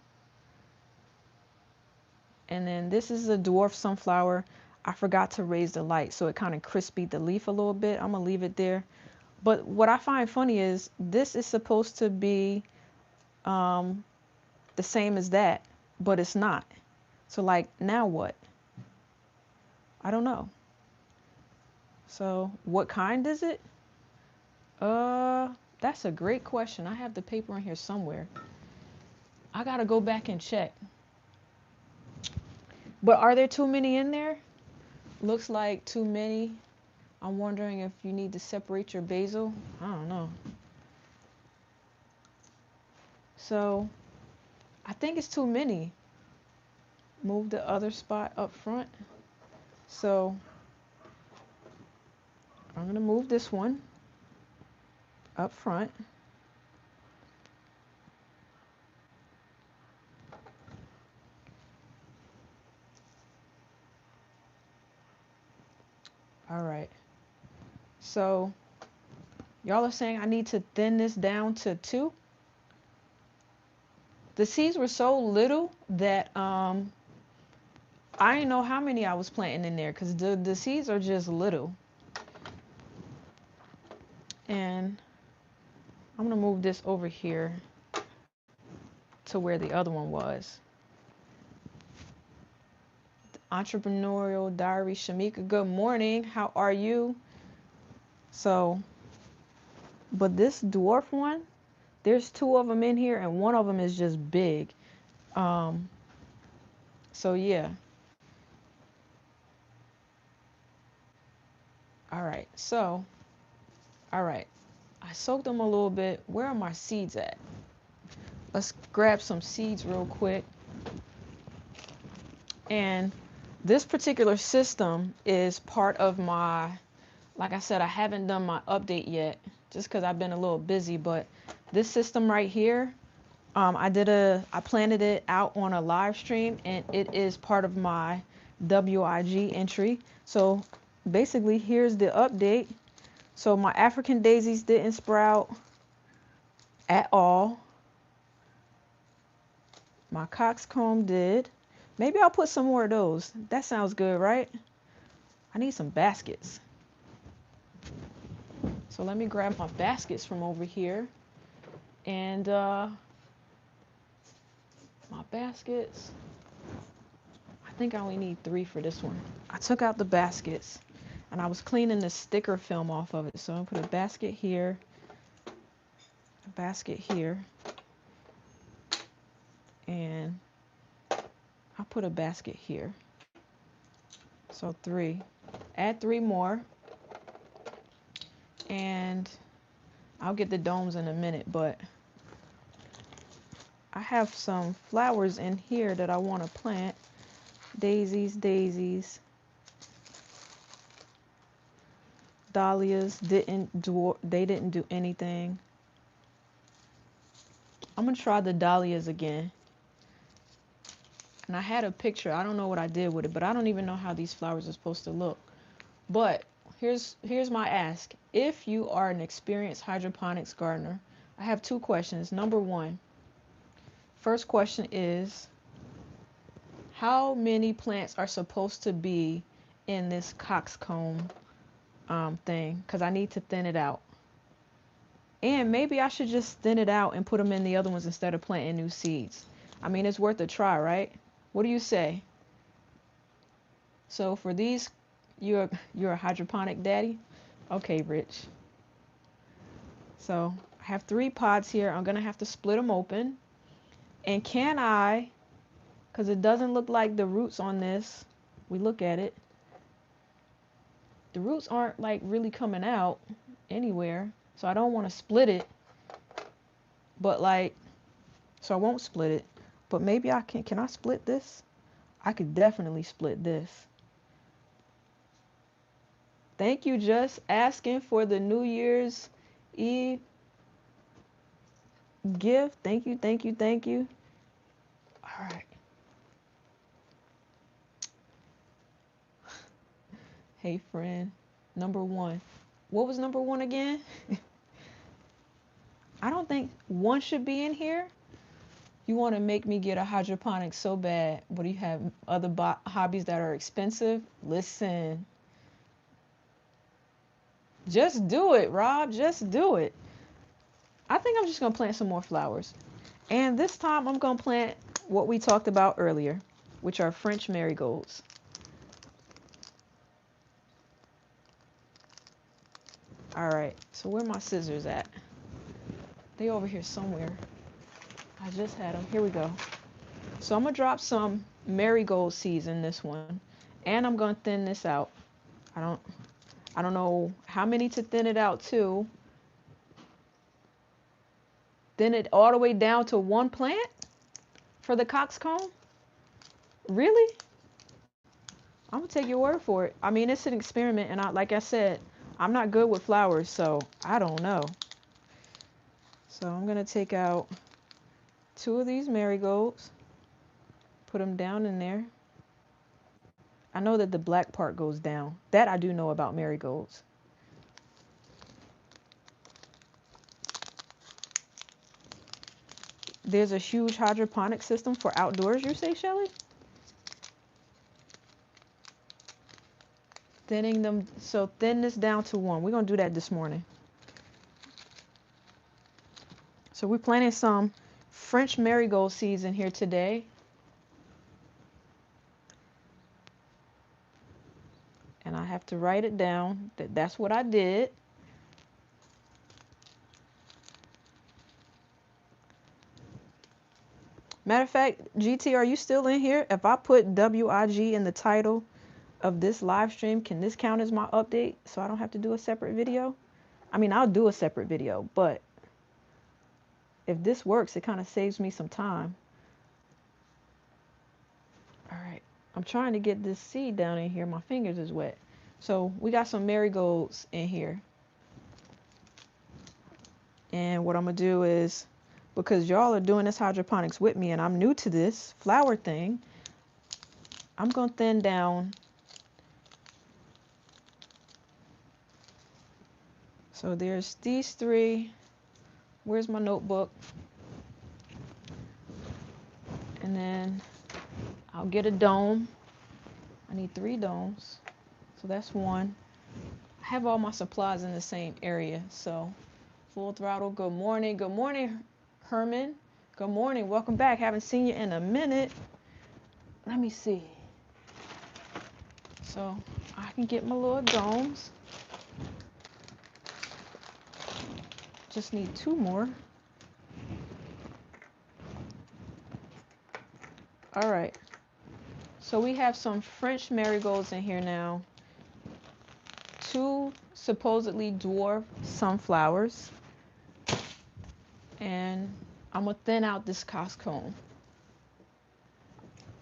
And then this is a dwarf sunflower. I forgot to raise the light, so it kind of crispied the leaf a little bit. I'm going to leave it there. But what I find funny is this is supposed to be the same as that, but it's not. So like, now what? I don't know. So what kind is it? That's a great question. I have the paper in here somewhere. I got to go back and check. But are there too many in there? Looks like too many. I'm wondering if you need to separate your basil. I don't know. So I think it's too many. Move the other spot up front. So I'm going to move this one up front. All right. So y'all are saying I need to thin this down to 2. The seeds were so little that I didn't know how many I was planting in there because the seeds are just little. And I'm going to move this over here to where the other one was. Entrepreneurial Diary, Shamika, good morning. How are you? So, but this dwarf one, there's 2 of them in here and one of them is just big. So yeah. All right. So, all right. I soaked them a little bit. Where are my seeds at? Let's grab some seeds real quick. And this particular system is part of my, like I said, I haven't done my update yet. just because I've been a little busy. But this system right here, I planted it out on a live stream, and it is part of my WIG entry. So basically, here's the update. So my African daisies didn't sprout at all. My coxcomb did. Maybe I'll put some more of those. That sounds good, right? I need some baskets. So let me grab my baskets from over here. And my baskets, I think I only need 3 for this one. I took out the baskets and I was cleaning the sticker film off of it. So I'm gonna put a basket here, a basket here, and I'll put a basket here. So 3. Add 3 more. And I'll get the domes in a minute, but I have some flowers in here that I want to plant. Daisies, daisies. Dahlias didn't do anything. I'm gonna try the dahlias again. And I had a picture. I don't know what I did with it, but I don't even know how these flowers are supposed to look. But here's my ask. If you are an experienced hydroponics gardener, I have 2 questions. Number 1, first question is, how many plants are supposed to be in this coxcomb thing? Because I need to thin it out. And maybe I should just thin it out and put them in the other ones instead of planting new seeds. I mean, it's worth a try, right? What do you say? So for these, you're a hydroponic daddy? Okay, Rich. So I have 3 pods here. I'm going to have to split them open. And can I, because it doesn't look like the roots on this, we look at it, the roots aren't like really coming out anywhere. So I don't want to split it. But like, so I won't split it. But maybe I can I split this? I could definitely split this. Thank you, just asking for the New Year's Eve gift. Thank you, thank you, thank you. All right. Hey, friend. Number 1. What was number 1 again? I don't think 1 should be in here. You want to make me get a hydroponic so bad, but you have other hobbies that are expensive? Listen. Just do it, Rob. Just do it. I think I'm just going to plant some more flowers. And this time I'm going to plant what we talked about earlier, which are French marigolds. All right, so where are my scissors at? They over here somewhere. I just had them. Here we go. So I'm going to drop some marigold seeds in this one. And I'm going to thin this out. I don't know how many to thin it out to. Thin it all the way down to 1 plant for the coxcomb? Really? I'm gonna take your word for it. I mean, it's an experiment, and like I said, I'm not good with flowers, so I don't know. So I'm gonna take out 2 of these marigolds, put them down in there. I know that the black part goes down. That I do know about marigolds. There's a huge hydroponic system for outdoors, you say, Shelly? Thinning them, so thin this down to 1. We're gonna do that this morning. So we're planting some French marigold seeds in here today. And I have to write it down that that's what I did. Matter of fact, GT, are you still in here? If I put WIG in the title of this live stream, can this count as my update so I don't have to do a separate video? I mean, I'll do a separate video, but if this works, it kind of saves me some time. All right, I'm trying to get this seed down in here. My fingers is wet. So we got some marigolds in here. And what I'm gonna do is, because y'all are doing this hydroponics with me and I'm new to this flower thing, I'm gonna thin down. So there's these three. Where's my notebook? And then I'll get a dome. I need 3 domes. So that's one. I have all my supplies in the same area. So full throttle. Good morning. Good morning, Herman. Good morning. Welcome back. Haven't seen you in a minute. Let me see. So I can get my little domes. Just need 2 more. All right. So we have some French marigolds in here now. 2 supposedly dwarf sunflowers. And I'm going to thin out this coxcomb.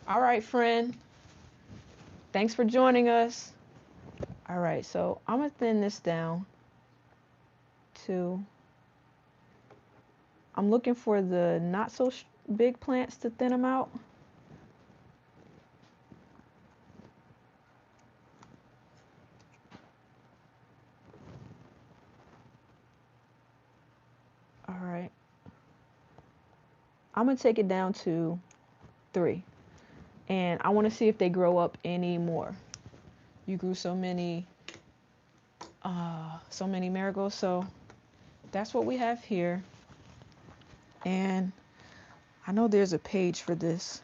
All right, friend. Thanks for joining us. All right, so I'm going to thin this down to... I'm looking for the not so big plants to thin them out. All right. I'm going to take it down to 3. And I want to see if they grow up any more. You grew so many marigolds. So that's what we have here. And I know there's a page for this.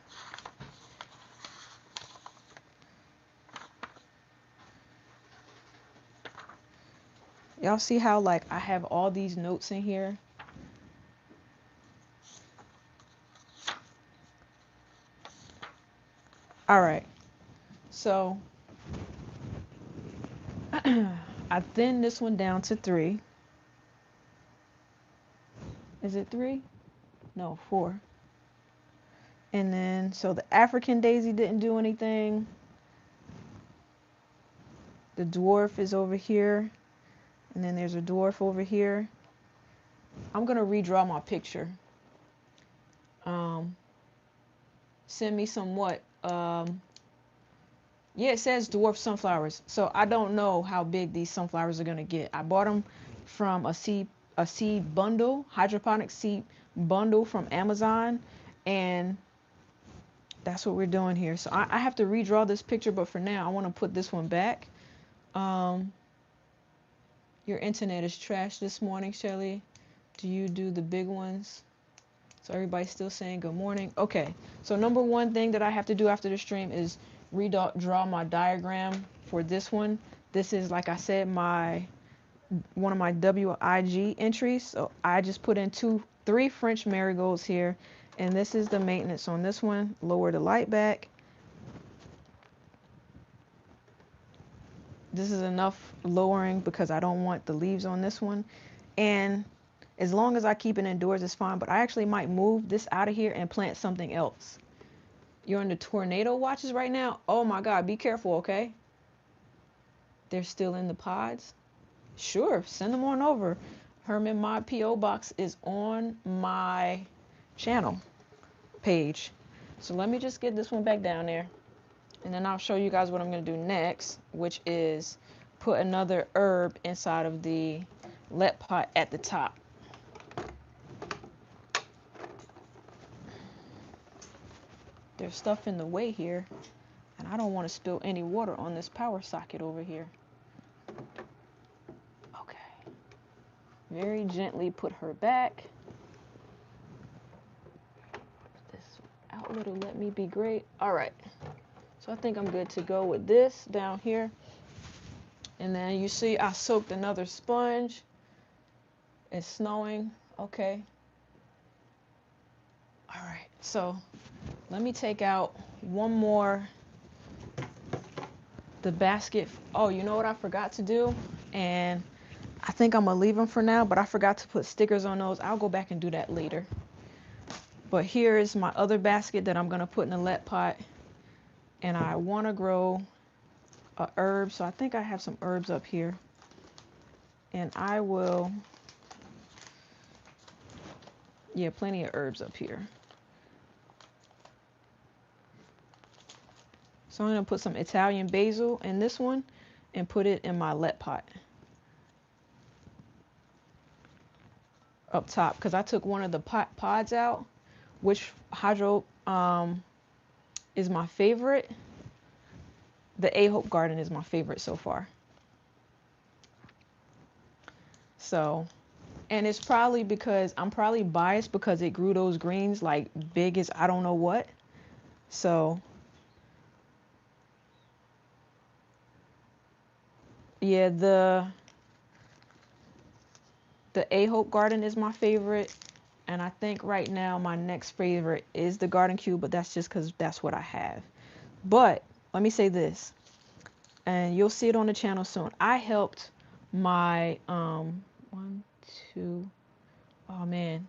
Y'all see how like I have all these notes in here? All right. So I thinned this one down to 3. Is it 3? No, 4. And then, so the African daisy didn't do anything. The dwarf is over here. And then there's a dwarf over here. I'm going to redraw my picture. Send me some what? Yeah, it says dwarf sunflowers. So I don't know how big these sunflowers are going to get. I bought them from a seed bundle, hydroponic seed bundle from Amazon. And that's what we're doing here. So I have to redraw this picture, but for now I want to put this one back. Your internet is trash this morning, Shelly. Do you do the big ones? So everybody's still saying good morning. Okay, so number 1 thing that I have to do after the stream is redraw my diagram for this one. This is, like I said, one of my WIG entries. So I just put in 3 French marigolds here. And this is the maintenance on this one. Lower the light back. This is enough lowering because I don't want the leaves on this one. And as long as I keep it indoors, it's fine. But I actually might move this out of here and plant something else. You're in the tornado watches right now? Oh my God, be careful, okay? They're still in the pods? Sure, send them on over. Herman, my P.O. box is on my channel page. So let me just get this one back down there. And then I'll show you guys what I'm going to do next, which is put another herb inside of the let pot at the top. There's stuff in the way here, and I don't want to spill any water on this power socket over here. Okay. Very gently put her back. This outlet will let me be great. All right. So I think I'm good to go with this down here. And then you see I soaked another sponge. It's snowing. Okay. All right. So let me take out one more. The basket. Oh, you know what I forgot to do? And I think I'm going to leave them for now, but I forgot to put stickers on those. I'll go back and do that later. But here is my other basket that I'm going to put in the let pot. And I want to grow a herb, so I think I have some herbs up here. And I will Yeah, plenty of herbs up here. So I'm going to put some Italian basil in this one and put it in my let pot up top, because I took one of the pods out, which hydro is my favorite. The A Hope Garden is my favorite so far. So, and it's probably because I'm probably biased because it grew those greens like big as I don't know what. So, yeah, the A Hope Garden is my favorite. And I think right now my next favorite is the Garden Cube, but that's just because that's what I have. But let me say this, and you'll see it on the channel soon. I helped my one, two, oh man,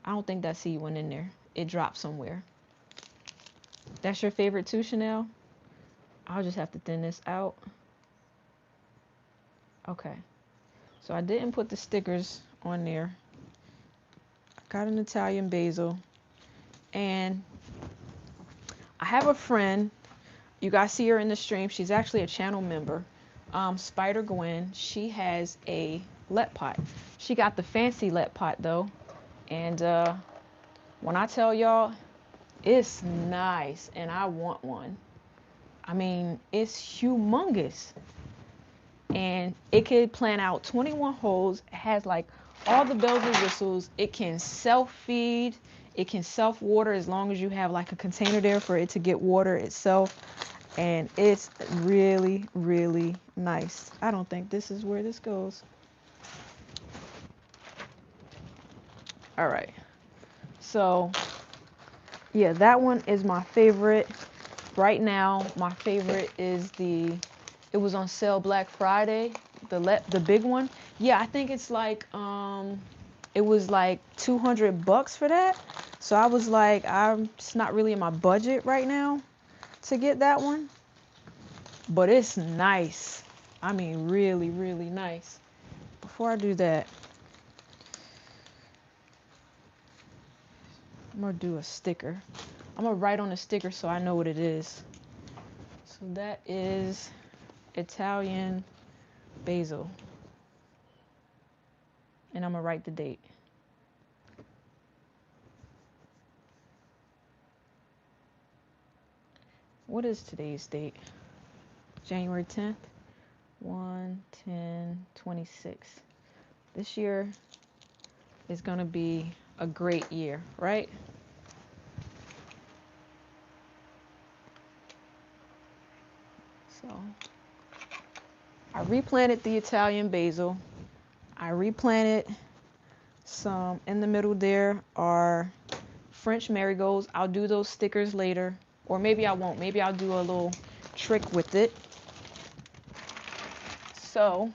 I don't think that seed went in there. It dropped somewhere. That's your favorite too, Chanel? I'll just have to thin this out. Okay. So I didn't put the stickers on there. I got an Italian basil. And I have a friend. You guys see her in the stream. She's actually a channel member. Spider Gwen. She has a let pot. She got the fancy let pot though. And when I tell y'all, it's nice. And I want one. I mean, it's humongous. And it could plant out 21 holes. It has like all the bells and whistles. It can self-feed. It can self-water as long as you have like a container there for it to get water itself. And it's really, really nice. I don't think this is where this goes. All right. So, yeah, that one is my favorite. Right now, my favorite is it was on sale Black Friday, the big one. Yeah, I think it's like it was like $200 for that. So I was like, it's not really in my budget right now to get that one. But it's nice. I mean, really, really nice. Before I do that, I'm gonna do a sticker. I'm gonna write on the sticker so I know what it is. So that is Italian basil. And I'm gonna write the date. What is today's date? January 10th? 1/10/26. This year is gonna be a great year, right? So I replanted the Italian basil. I replanted some in the middle there are French marigolds. I'll do those stickers later, or maybe I won't. Maybe I'll do a little trick with it. So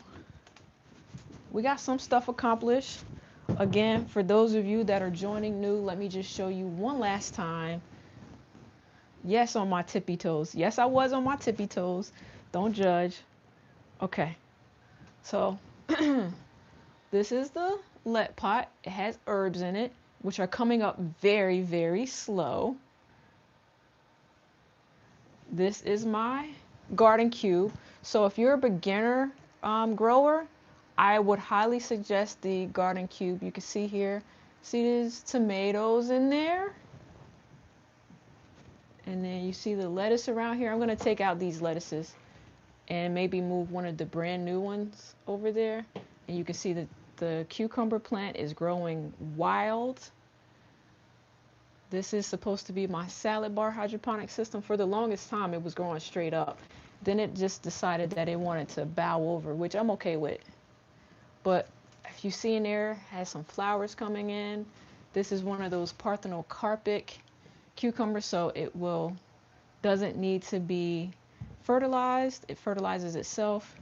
we got some stuff accomplished. Again, for those of you that are joining new, let me just show you one last time. Yes, on my tippy toes. Yes, I was on my tippy toes. Don't judge. Okay. So this is the let pot. It has herbs in it, which are coming up very, very slow. This is my garden cube. So if you're a beginner grower, I would highly suggest the garden cube. You can see here, see these tomatoes in there? And then you see the lettuce around here. I'm going to take out these lettuces and maybe move one of the brand new ones over there. And you can see that the cucumber plant is growing wild. This is supposed to be my salad bar hydroponic system. For the longest time, it was growing straight up. Then it just decided that it wanted to bow over, which I'm okay with. But if you see in there, has some flowers coming in. This is one of those parthenocarpic cucumbers, so it doesn't need to be fertilized. It fertilizes itself.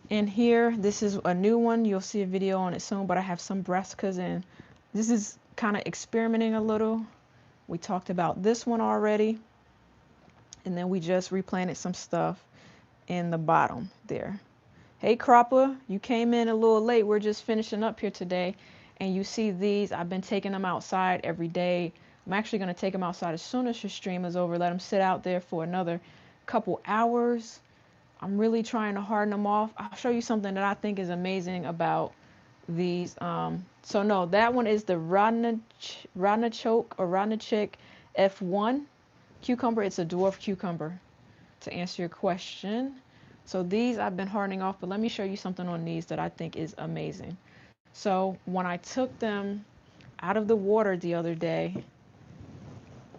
In here, this is a new one. You'll see a video on it soon, but I have some brassicas, and this is kind of experimenting a little. We talked about this one already, and then we just replanted some stuff in the bottom there. Hey Cropper, you came in a little late. We're just finishing up here today, And you see these, I've been taking them outside every day. I'm actually going to take them outside as soon as your stream is over. Let them sit out there for another couple hours. I'm really trying to harden them off. I'll show you something that I think is amazing about these. So no, that one is the Rodnichok F1 cucumber. It's a dwarf cucumber, to answer your question. So these I've been hardening off, but let me show you something on these that I think is amazing. So when I took them out of the water the other day,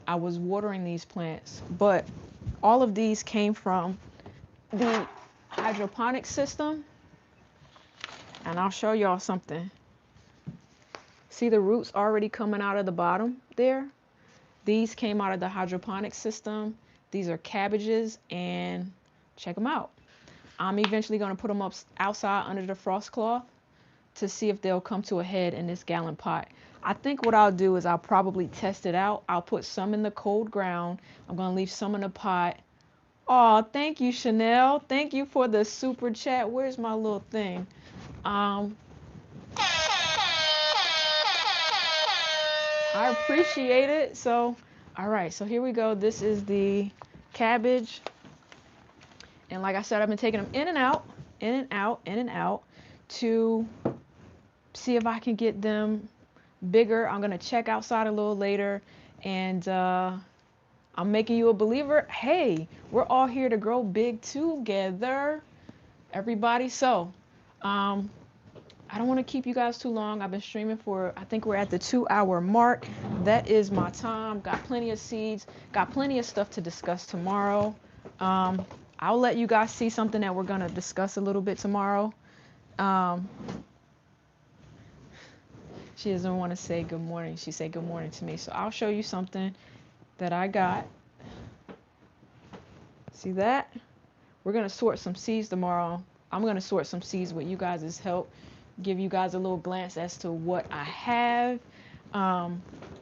I was watering these plants, but all of these came from the hydroponic system. And I'll show y'all something. See the roots already coming out of the bottom there? These came out of the hydroponic system. These are cabbages, and check them out. I'm eventually going to put them up outside under the frost cloth to see if they'll come to a head in this gallon pot. I think what I'll do is I'll probably test it out. I'll put some in the cold ground. I'm going to leave some in the pot. Oh, thank you, Chanel. Thank you for the super chat. Where's my little thing? I appreciate it. So, all right. So here we go. This is the cabbage. And like I said, I've been taking them in and out, in and out, in and out to see if I can get them bigger. I'm going to check outside a little later, and I'm making you a believer. Hey, we're all here to grow big together, everybody. So I don't want to keep you guys too long. I've been streaming for, I think we're at the 2-hour mark. That is my time. Got plenty of seeds, got plenty of stuff to discuss tomorrow. I'll let you guys see something that we're going to discuss a little bit tomorrow. She doesn't want to say good morning. She said good morning to me. So I'll show you something that I got. See that? We're going to sort some seeds tomorrow. I'm going to sort some seeds with you guys' help. Give you guys a little glance as to what I have.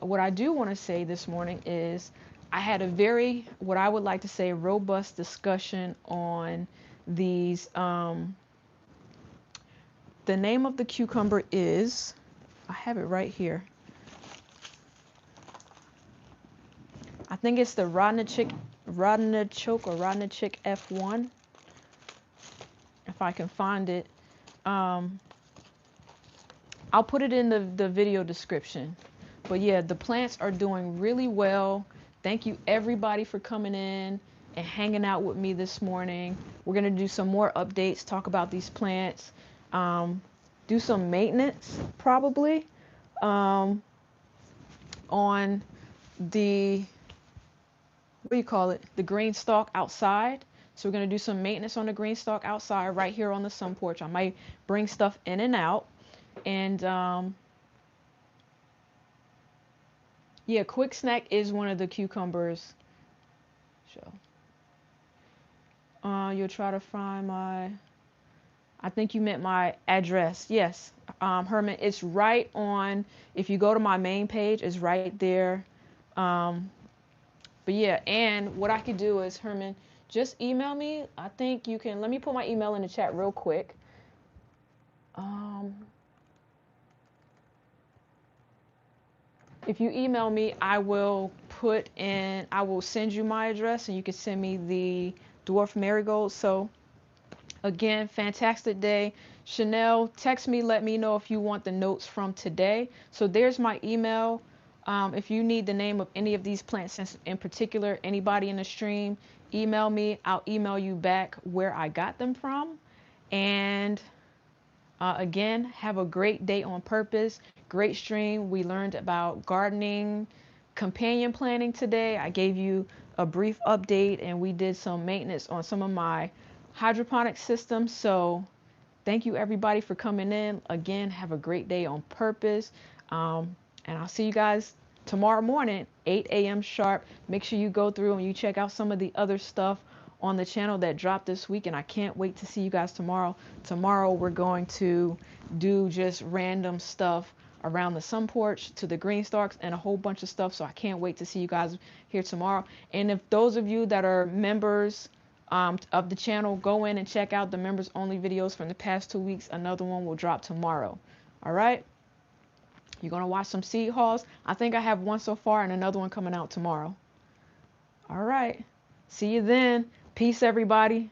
What I do want to say this morning is I had a very, what I would like to say, robust discussion on these. The name of the cucumber is, I have it right here. I think it's the Rodnichok or Rodnichok F1. If I can find it. I'll put it in the video description. But yeah, the plants are doing really well. Thank you everybody for coming in and hanging out with me this morning. We're going to do some more updates, talk about these plants, do some maintenance probably on the, what do you call it? The green stalk outside. So we're going to do some maintenance on the green stalk outside right here on the sun porch. I might bring stuff in and out. And yeah, Quick Snack is one of the cucumbers. So you'll try to find my, I think you meant my address. Yes, Herman, it's right on, if you go to my main page, it's right there. But yeah, and what I could do is, Herman, just email me. I think you can, let me put my email in the chat real quick. If you email me, I will send you my address, and you can send me the dwarf marigold. So again, fantastic day. Chanel, text me, let me know if you want the notes from today. So there's my email. If you need the name of any of these plants in particular, anybody in the stream, email me. I'll email you back where I got them from. And again, have a great day on purpose. Great stream. We learned about gardening, companion planting today. I gave you a brief update, and we did some maintenance on some of my hydroponic systems. So thank you everybody for coming in. Again, have a great day on purpose. And I'll see you guys tomorrow morning, 8 a.m. sharp. Make sure you go through and you check out some of the other stuff on the channel that dropped this week, and I can't wait to see you guys tomorrow. Tomorrow we're going to do just random stuff around the sun porch to the green stalks and a whole bunch of stuff, so I can't wait to see you guys here tomorrow. And if those of you that are members of the channel, go in and check out the members only videos from the past 2 weeks. Another one will drop tomorrow. All right, You're going to watch some seed hauls. I think I have one so far and another one coming out tomorrow. All right. See you then. Peace, everybody.